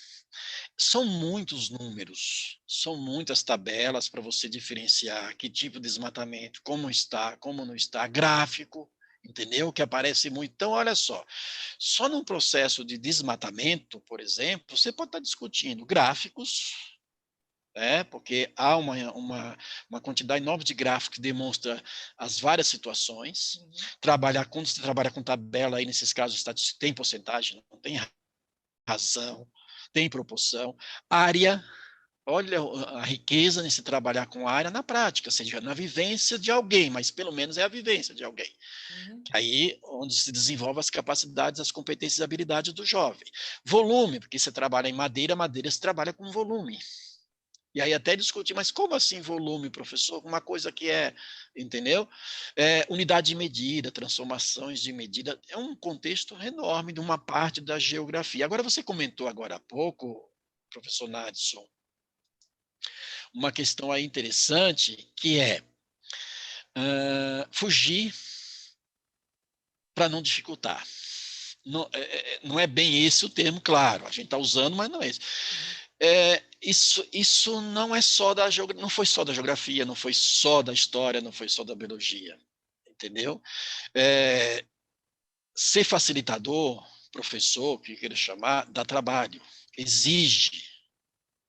São muitos números, são muitas tabelas para você diferenciar que tipo de desmatamento, como está, como não está, gráfico, entendeu? Que aparece muito. Então, olha só num processo de desmatamento, por exemplo, você pode estar discutindo gráficos, porque há uma quantidade enorme de gráficos que demonstra as várias situações. Quando você trabalha com tabela, aí nesses casos tem porcentagem, não tem razão, tem proporção, área, olha a riqueza nesse trabalhar com área na prática, seja na vivência de alguém, mas pelo menos é a vivência de alguém. Uhum. Aí onde se desenvolve as capacidades, as competências e habilidades do jovem. Volume, porque você trabalha em madeira se trabalha com volume. E aí até discutir, mas como assim volume, professor? Uma coisa que entendeu? Unidade de medida, transformações de medida, é um contexto enorme de uma parte da geografia. Agora, você comentou agora há pouco, professor Nadson, uma questão aí interessante, que é fugir para não dificultar. Não é bem esse o termo, claro, a gente está usando, mas não é esse. Isso não é só não foi só da geografia, não foi só da história, não foi só da biologia, entendeu? Ser facilitador, professor, que queira chamar, dá trabalho, exige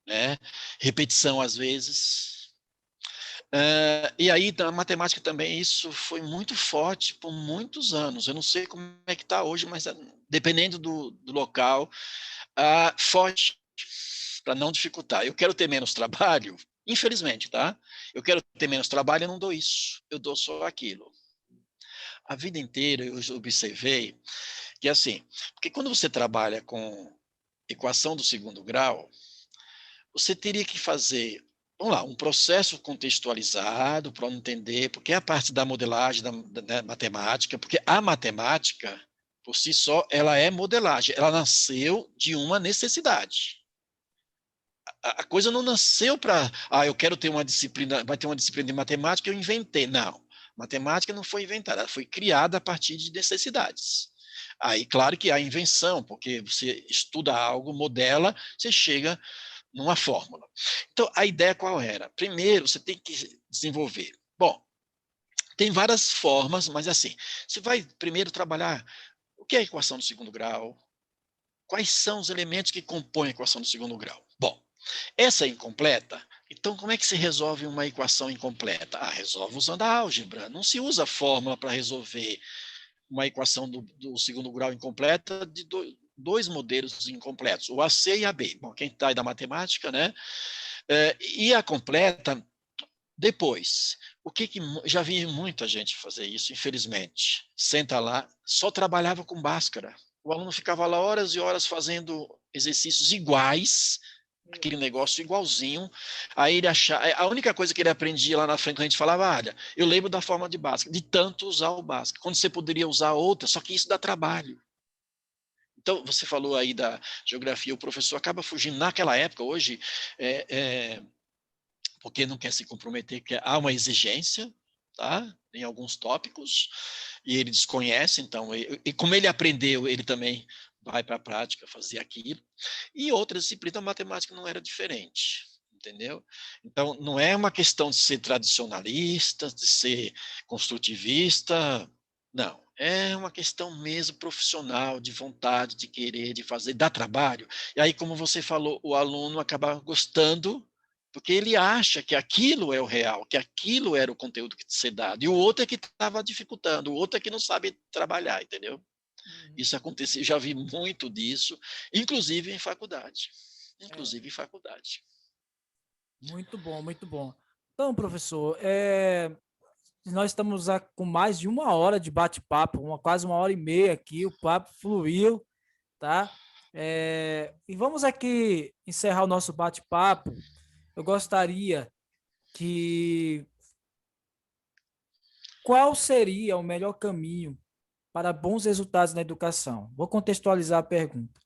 né? Repetição às vezes. E aí, na matemática também, isso foi muito forte por muitos anos. Eu não sei como é que está hoje, mas dependendo do local, forte para não dificultar. Eu quero ter menos trabalho, infelizmente, tá? Eu quero ter menos trabalho, eu não dou isso, eu dou só aquilo. A vida inteira eu observei que, assim, porque quando você trabalha com equação do segundo grau, você teria que fazer, vamos lá, um processo contextualizado para entender, porque é a parte da modelagem, da matemática, porque a matemática, por si só, ela é modelagem, ela nasceu de uma necessidade. A coisa não nasceu para, eu quero ter uma disciplina, vai ter uma disciplina de matemática, eu inventei. Não, matemática não foi inventada, ela foi criada a partir de necessidades. Aí, claro que há invenção, porque você estuda algo, modela, você chega numa fórmula. Então, a ideia qual era? Primeiro, você tem que desenvolver. Bom, tem várias formas, mas assim, você vai primeiro trabalhar o que é a equação do segundo grau, quais são os elementos que compõem a equação do segundo grau. Bom, essa é incompleta, então como é que se resolve uma equação incompleta? Resolve usando a álgebra. Não se usa fórmula para resolver uma equação do segundo grau incompleta de dois modelos incompletos, o AC e a B. Bom, quem está aí da matemática, né? E a completa, depois. Já vi muita gente fazer isso, infelizmente. Senta lá, só trabalhava com Bhaskara. O aluno ficava lá horas e horas fazendo exercícios iguais, aquele negócio igualzinho. Aí ele achava, a única coisa que ele aprendia lá na frente, quando a gente falava, olha, eu lembro da forma de Bhaskara, de tanto usar o Bhaskara, quando você poderia usar outra, só que isso dá trabalho. Então, você falou aí da geografia, o professor acaba fugindo naquela época, hoje, porque não quer se comprometer, porque há uma exigência, tá? Em alguns tópicos, e ele desconhece, então, e como ele aprendeu, ele também vai para a prática fazer aquilo. E outras disciplinas, a matemática não era diferente, entendeu? Então, não é uma questão de ser tradicionalista, de ser construtivista, não. É uma questão mesmo profissional, de vontade, de querer, de fazer, dá trabalho. E aí, como você falou, o aluno acaba gostando, porque ele acha que aquilo é o real, que aquilo era o conteúdo que ser dado. E o outro é que estava dificultando, o outro é que não sabe trabalhar, entendeu? Isso aconteceu, já vi muito disso, inclusive em faculdade. É, Inclusive em faculdade. muito bom, muito bom. Então, professor, nós estamos com mais de uma hora de bate-papo, quase uma hora e meia aqui, o papo fluiu, tá? E vamos aqui encerrar o nosso bate-papo. Eu gostaria que qual seria o melhor caminho para bons resultados na educação? Vou contextualizar a pergunta.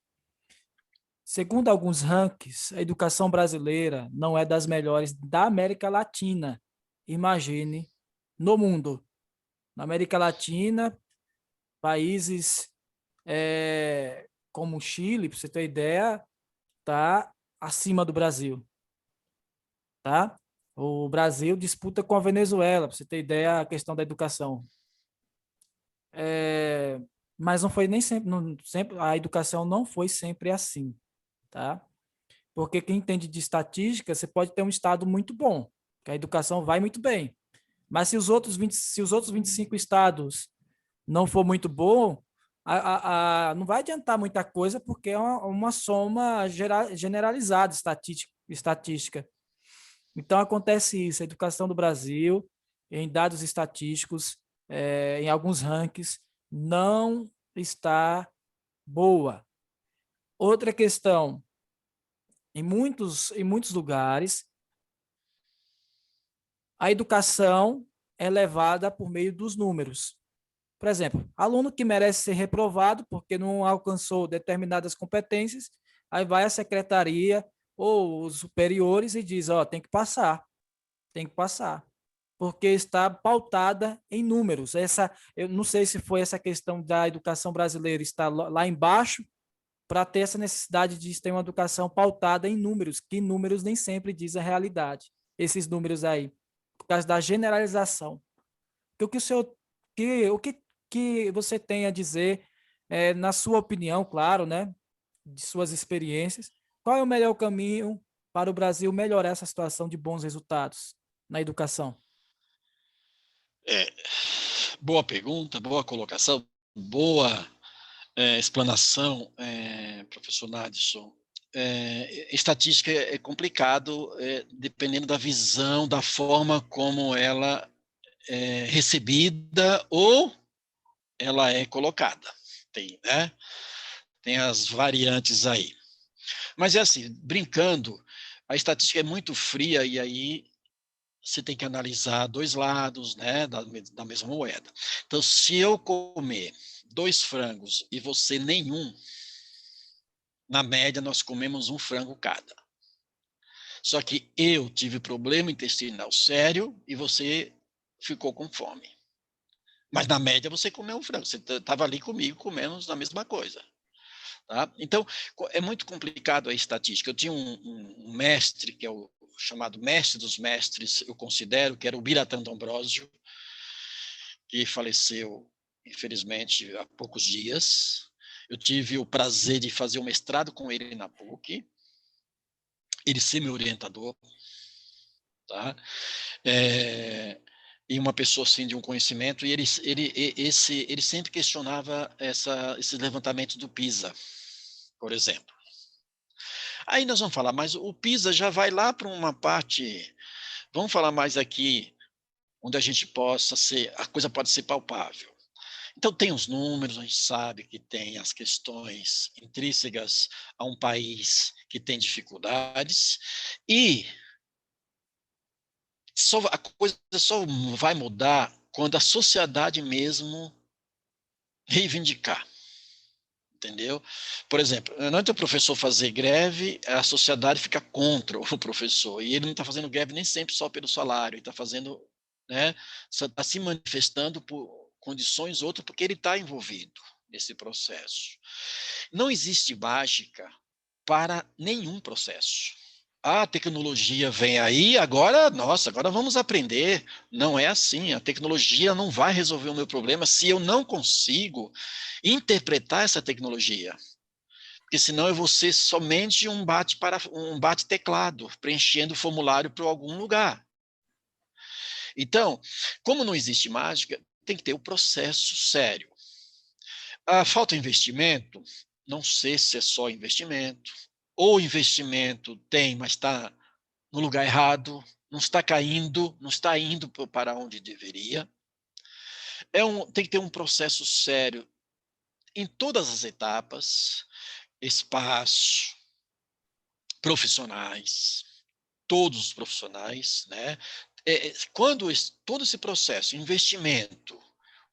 Segundo alguns rankings, a educação brasileira não é das melhores da América Latina. Imagine no mundo. Na América Latina, países como o Chile, para você ter ideia, está acima do Brasil, tá? O Brasil disputa com a Venezuela, para você ter ideia, a questão da educação. É, mas não foi nem sempre, sempre, a educação não foi sempre assim, tá? Porque quem entende de estatística, você pode ter um estado muito bom, que a educação vai muito bem. Mas se os outros 25 estados não for muito bom, não vai adiantar muita coisa, porque é uma soma generalizada estatística. Então, acontece isso. A educação do Brasil, em dados estatísticos, em alguns rankings, não está boa. Outra questão, em muitos lugares, a educação é levada por meio dos números. Por exemplo, aluno que merece ser reprovado porque não alcançou determinadas competências, aí vai à secretaria ou os superiores e diz, ó, tem que passar, porque está pautada em números. Eu não sei se foi essa questão da educação brasileira estar lá embaixo para ter essa necessidade de ter uma educação pautada em números, que números nem sempre diz a realidade. Esses números aí, por causa da generalização. O que o senhor, que você tem a dizer, na sua opinião, claro, né, de suas experiências, qual é o melhor caminho para o Brasil melhorar essa situação de bons resultados na educação? Boa pergunta, boa colocação, boa explanação, professor Nadson. Estatística é complicado, dependendo da visão, da forma como ela é recebida ou ela é colocada. Tem, né? Tem as variantes aí. Mas é assim, brincando, a estatística é muito fria e aí você tem que analisar dois lados, né, da mesma moeda. Então, se eu comer 2 frangos e você nenhum, na média nós comemos 1 frango cada. Só que eu tive problema intestinal sério e você ficou com fome. Mas na média você comeu 1 frango, você estava ali comigo comendo a mesma coisa. Tá? Então, é muito complicado a estatística. Eu tinha um mestre, que é o chamado mestre dos mestres, eu considero, que era o Biratan D'Ambrosio, que faleceu, infelizmente, há poucos dias. Eu tive o prazer de fazer um mestrado com ele na PUC, ele ser meu orientador, tá? E uma pessoa assim de um conhecimento, e ele sempre questionava esses levantamentos do PISA, por exemplo. Aí nós vamos falar, mas o PISA já vai lá para uma parte, vamos falar mais aqui, onde a gente possa ser, a coisa pode ser palpável. Então tem os números, a gente sabe que tem as questões intrínsecas a um país que tem dificuldades, e a coisa só vai mudar quando a sociedade mesmo reivindicar. Entendeu? Por exemplo, não é o professor fazer greve, a sociedade fica contra o professor, e ele não está fazendo greve nem sempre só pelo salário, ele está fazendo, né, está se manifestando por condições outras, porque ele está envolvido nesse processo. Não existe mágica para nenhum processo. A tecnologia vem aí, agora, nossa, agora vamos aprender. Não é assim, a tecnologia não vai resolver o meu problema se eu não consigo interpretar essa tecnologia. Porque senão eu vou ser somente um bate-teclado, preenchendo o formulário para algum lugar. Então, como não existe mágica, tem que ter o processo sério. Falta investimento? Não sei se é só investimento, ou investimento tem, mas está no lugar errado, não está caindo, não está indo para onde deveria. Tem que ter um processo sério em todas as etapas, espaço, profissionais, todos os profissionais, né? Quando todo esse processo, investimento,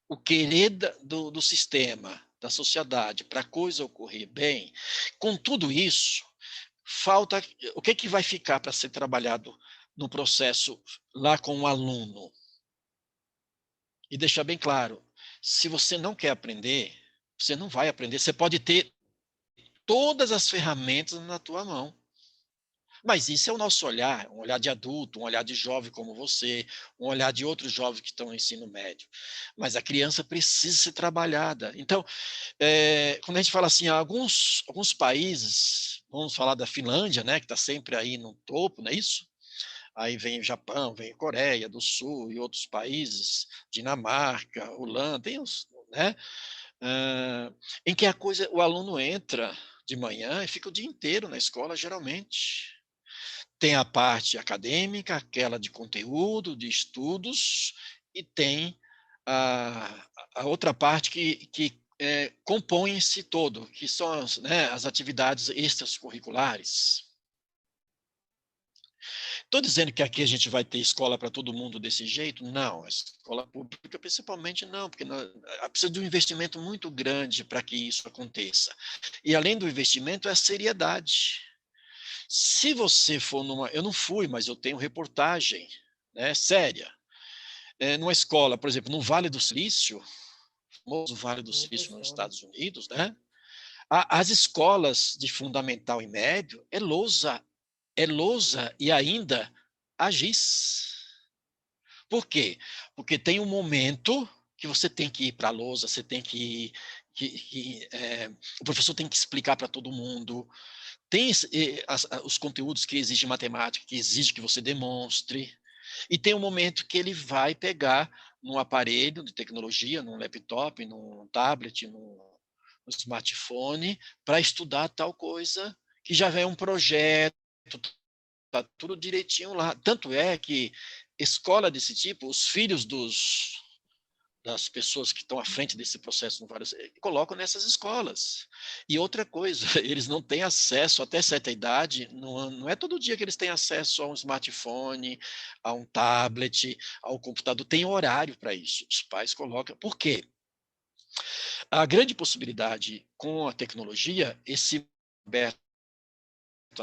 o querer do sistema, da sociedade, para a coisa ocorrer bem, com tudo isso, falta o que vai ficar para ser trabalhado no processo lá com o aluno. E deixar bem claro, se você não quer aprender, você não vai aprender. Você pode ter todas as ferramentas na tua mão. Mas isso é o nosso olhar, um olhar de adulto, um olhar de jovem como você, um olhar de outros jovens que estão no ensino médio. Mas a criança precisa ser trabalhada. Então, quando a gente fala assim, alguns países, vamos falar da Finlândia, né, que está sempre aí no topo, não é isso? Aí vem o Japão, vem a Coreia do Sul e outros países, Dinamarca, Holanda, tem os, né? Em que o aluno entra de manhã e fica o dia inteiro na escola, geralmente. Tem a parte acadêmica, aquela de conteúdo, de estudos, e tem a outra parte que compõe esse todo, que são as atividades extracurriculares. Estou dizendo que aqui a gente vai ter escola para todo mundo desse jeito? Não, a escola pública principalmente não, porque precisa de um investimento muito grande para que isso aconteça. E além do investimento, é a seriedade. Se você for numa... Eu não fui, mas eu tenho reportagem, né, séria. Numa escola, por exemplo, no Vale do Silício, o famoso Vale do Silício nos Estados Unidos, né? As escolas de fundamental e médio é lousa e ainda a giz. Por quê? Porque tem um momento que você tem que ir para a lousa, você tem que o professor tem que explicar para todo mundo, Tem os conteúdos que exigem matemática, que exige que você demonstre, e tem um momento que ele vai pegar num aparelho de tecnologia, num laptop, num tablet, num smartphone, para estudar tal coisa, que já vem um projeto, está tudo direitinho lá. Tanto é que escola desse tipo, os filhos das pessoas que estão à frente desse processo, colocam nessas escolas. E outra coisa, eles não têm acesso até certa idade, não é todo dia que eles têm acesso a um smartphone, a um tablet, ao computador, tem horário para isso. Os pais colocam. Por quê? A grande possibilidade com a tecnologia, esse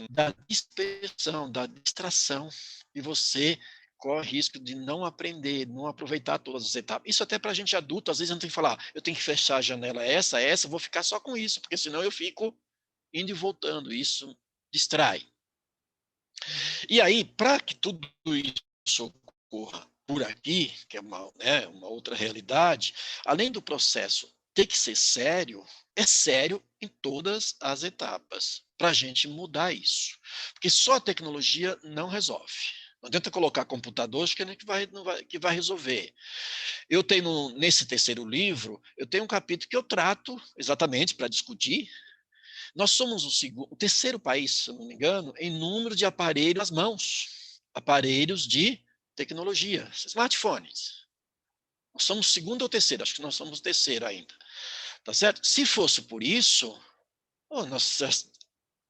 da dispersão, da distração, e você corre risco de não aprender, não aproveitar todas as etapas. Isso até para a gente adulto, às vezes a gente tem que falar, eu tenho que fechar a janela essa, vou ficar só com isso, porque senão eu fico indo e voltando, isso distrai. E aí, para que tudo isso ocorra por aqui, que é uma outra realidade, além do processo ter que ser sério, é sério em todas as etapas, para a gente mudar isso. Porque só a tecnologia não resolve. Não adianta colocar computadores que que vai resolver. Eu tenho, nesse terceiro livro, eu tenho um capítulo que eu trato exatamente para discutir. Nós somos o terceiro país, se eu não me engano, em número de aparelhos nas mãos, aparelhos de tecnologia, smartphones. Nós somos segundo ou terceiro, acho que nós somos o terceiro ainda. Tá certo? Se fosse por isso,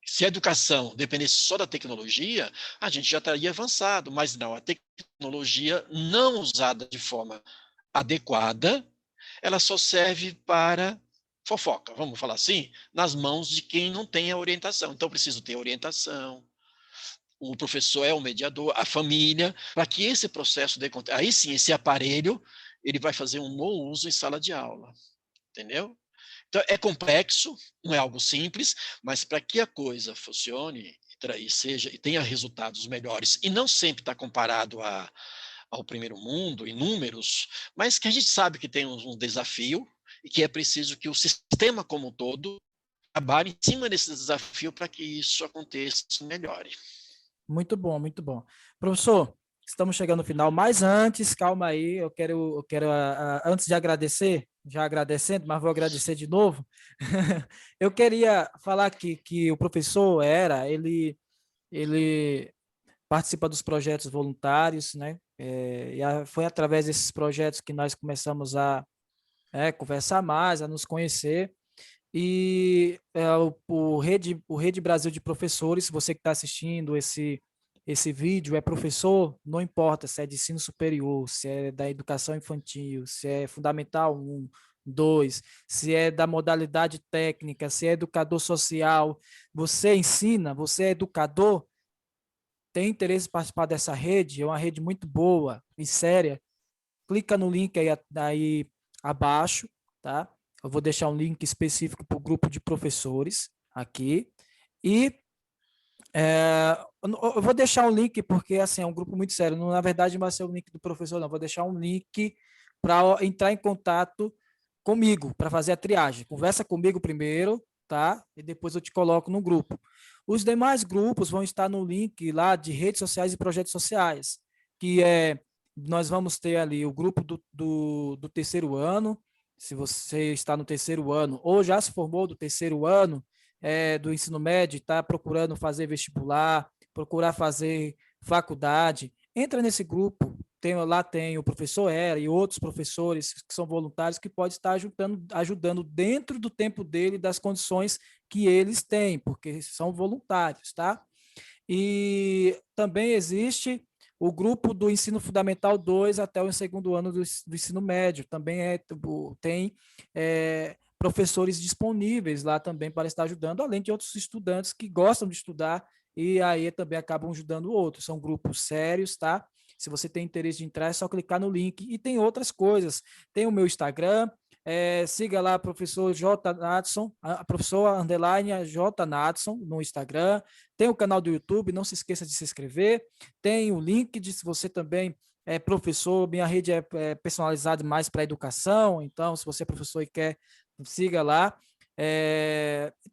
se a educação dependesse só da tecnologia, a gente já estaria avançado, mas não, a tecnologia não usada de forma adequada, ela só serve para fofoca, vamos falar assim, nas mãos de quem não tem a orientação. Então, preciso ter orientação, o professor é o mediador, a família, para que esse processo dê conta. Aí sim, esse aparelho, ele vai fazer um bom uso em sala de aula, entendeu? Então, é complexo, não é algo simples, mas para que a coisa funcione e tenha resultados melhores, e não sempre está comparado ao primeiro mundo, em números, mas que a gente sabe que tem um desafio e que é preciso que o sistema como um todo trabalhe em cima desse desafio para que isso aconteça e melhore. Muito bom, muito bom. Professor, estamos chegando no final, mas antes, calma aí, antes de agradecer, já agradecendo, mas vou agradecer de novo, eu queria falar aqui que o professor ele participa dos projetos voluntários, né? Foi através desses projetos que nós começamos a conversar mais, a nos conhecer, e o Rede Brasil de Professores, você que está assistindo esse vídeo, é professor, não importa se é de ensino superior, se é da educação infantil, se é fundamental 1, 2, se é da modalidade técnica, se é educador social, você ensina, você é educador, tem interesse em participar dessa rede, é uma rede muito boa e séria, clica no link aí abaixo, tá? Eu vou deixar um link específico para o grupo de professores aqui. E eu vou deixar um link, porque assim, é um grupo muito sério. Não, na verdade, não vai ser o link do professor, não. Vou deixar um link para entrar em contato comigo, para fazer a triagem. Conversa comigo primeiro, tá? E depois eu te coloco no grupo. Os demais grupos vão estar no link lá de redes sociais e projetos sociais, que nós vamos ter ali o grupo do terceiro ano. Se você está no terceiro ano ou já se formou do terceiro ano do ensino médio, está procurando fazer vestibular, procurar fazer faculdade, entra nesse grupo. Lá tem o professor Era e outros professores que são voluntários que podem estar ajudando dentro do tempo dele, das condições que eles têm, porque são voluntários, tá? E também existe o grupo do ensino fundamental 2 até o segundo ano do ensino médio. Também tem professores disponíveis lá também para estar ajudando, além de outros estudantes que gostam de estudar e aí também acabam ajudando outros. São grupos sérios, tá? Se você tem interesse de entrar, é só clicar no link. E tem outras coisas. Tem o meu Instagram, siga lá, professor J. Natson, a professor underline J. Natson no Instagram. Tem o canal do YouTube, não se esqueça de se inscrever. Tem o link se você também é professor, minha rede é personalizada mais para educação, então se você é professor e quer, siga lá.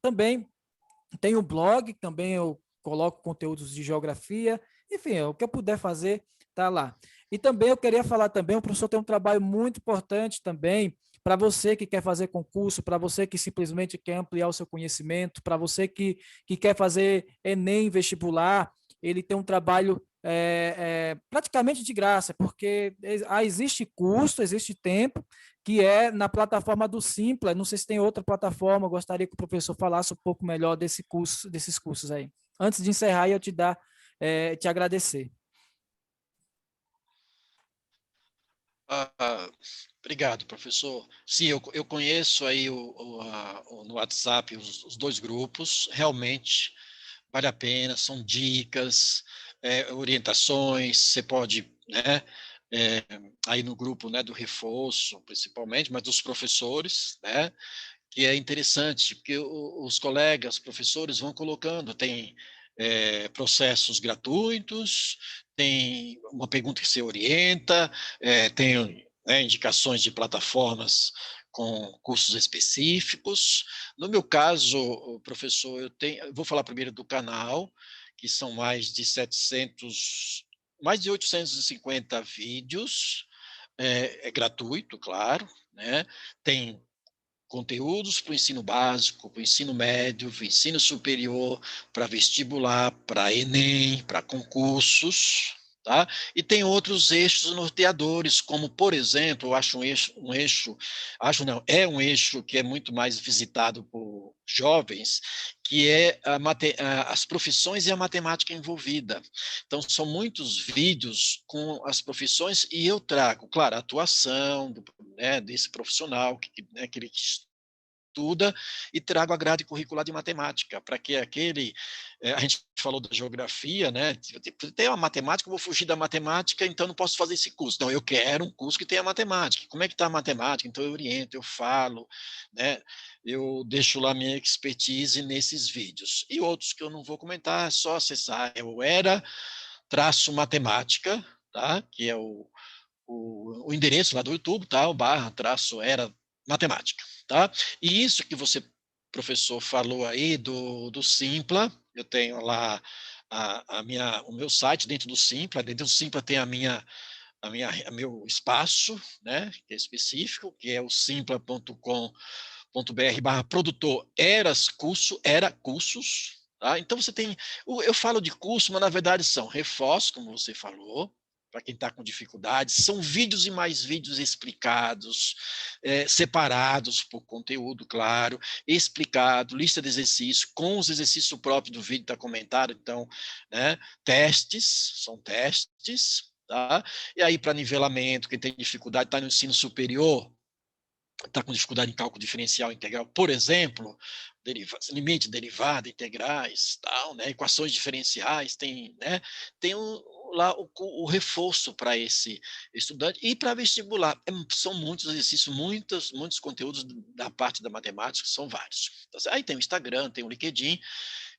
Também Tem o blog, também eu coloco conteúdos de geografia, enfim, o que eu puder fazer, tá lá. E também eu queria falar também, o professor tem um trabalho muito importante também para você que quer fazer concurso, para você que simplesmente quer ampliar o seu conhecimento, para você que quer fazer Enem vestibular, ele tem um trabalho praticamente de graça, porque existe custo, existe tempo, que é na plataforma do Simpla. Não sei se tem outra plataforma, eu gostaria que o professor falasse um pouco melhor desses cursos aí. Antes de encerrar, eu te agradecer. Ah, obrigado, professor. Sim, eu conheço aí no WhatsApp os dois grupos, realmente vale a pena, são dicas, orientações, você pode, né, aí no grupo, né, do reforço, principalmente, mas dos professores, né, que é interessante, porque os colegas, professores vão colocando, tem processos gratuitos, tem uma pergunta que você orienta, tem indicações de plataformas com cursos específicos. No meu caso, professor, eu vou falar primeiro do canal, que são mais de 850 vídeos, é gratuito, claro, né? Tem conteúdos para o ensino básico, para o ensino médio, para o ensino superior, para vestibular, para Enem, para concursos, tá? E tem outros eixos norteadores, como, por exemplo, eu acho acho não, é um eixo que é muito mais visitado por jovens, que é as profissões e a matemática envolvida. Então, são muitos vídeos com as profissões e eu trago, claro, a atuação desse profissional, que ele estuda, e trago a grade curricular de matemática, para que a gente falou da geografia, né? Tem uma matemática, eu vou fugir da matemática, então não posso fazer esse curso. Não, eu quero um curso que tenha matemática. Como é que está a matemática? Então eu oriento, eu falo, né? Eu deixo lá minha expertise nesses vídeos. E outros que eu não vou comentar, é só acessar, o era-matemática, tá? Que é o endereço lá do YouTube, tá? O /era matemática, tá? E isso que você, professor, falou aí do Simpla, eu tenho lá o meu site dentro do Simpla, dentro do Simpla tem meu espaço, né, que é específico, que é o simpla.com.br/produtor era cursos, tá? Então você tem, eu falo de curso, mas na verdade são reforços, como você falou, para quem está com dificuldade, são vídeos e mais vídeos explicados, separados por conteúdo, claro, explicado, lista de exercícios, com os exercícios próprios do vídeo, está comentado, então, né, são testes, tá? E aí, para nivelamento, quem tem dificuldade, está no ensino superior, está com dificuldade em cálculo diferencial integral, por exemplo, limite, derivada, integrais, tal, né, equações diferenciais, tem lá o reforço para esse estudante e para vestibular. São muitos exercícios, muitos conteúdos da parte da matemática, são vários. Então, aí tem o Instagram, tem o LinkedIn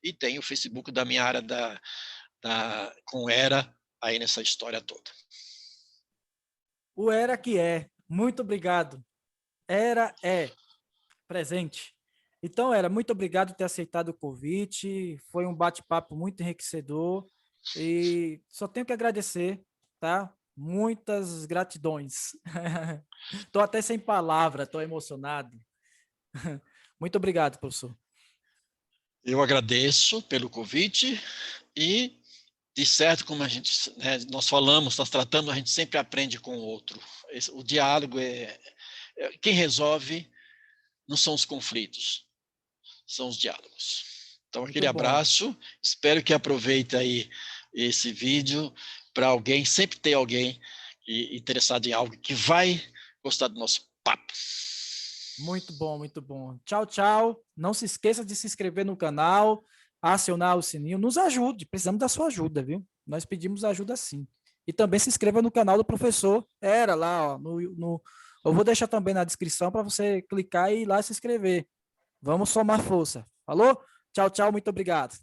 e tem o Facebook da minha área com ERA aí nessa história toda. O era que é. Muito obrigado. Era presente. Então, muito obrigado por ter aceitado o convite. Foi um bate-papo muito enriquecedor e só tenho que agradecer, tá? Muitas gratidões. Estou até sem palavra, estou emocionado. Muito obrigado, professor. Eu agradeço pelo convite e, de certo, como nós falamos, nós tratamos, a gente sempre aprende com o outro. O diálogo quem resolve não são os conflitos, são os diálogos. Então, Muito aquele bom. abraço, espero que aproveite aí esse vídeo para alguém, sempre tem alguém interessado em algo que vai gostar do nosso papo. Muito bom, muito bom. Tchau, tchau. Não se esqueça de se inscrever no canal, acionar o sininho. Nos ajude, precisamos da sua ajuda, viu? Nós pedimos ajuda sim. E também se inscreva no canal do professor. Era lá, ó, eu vou deixar também na descrição para você clicar e ir lá se inscrever. Vamos somar força. Falou? Tchau, tchau. Muito obrigado.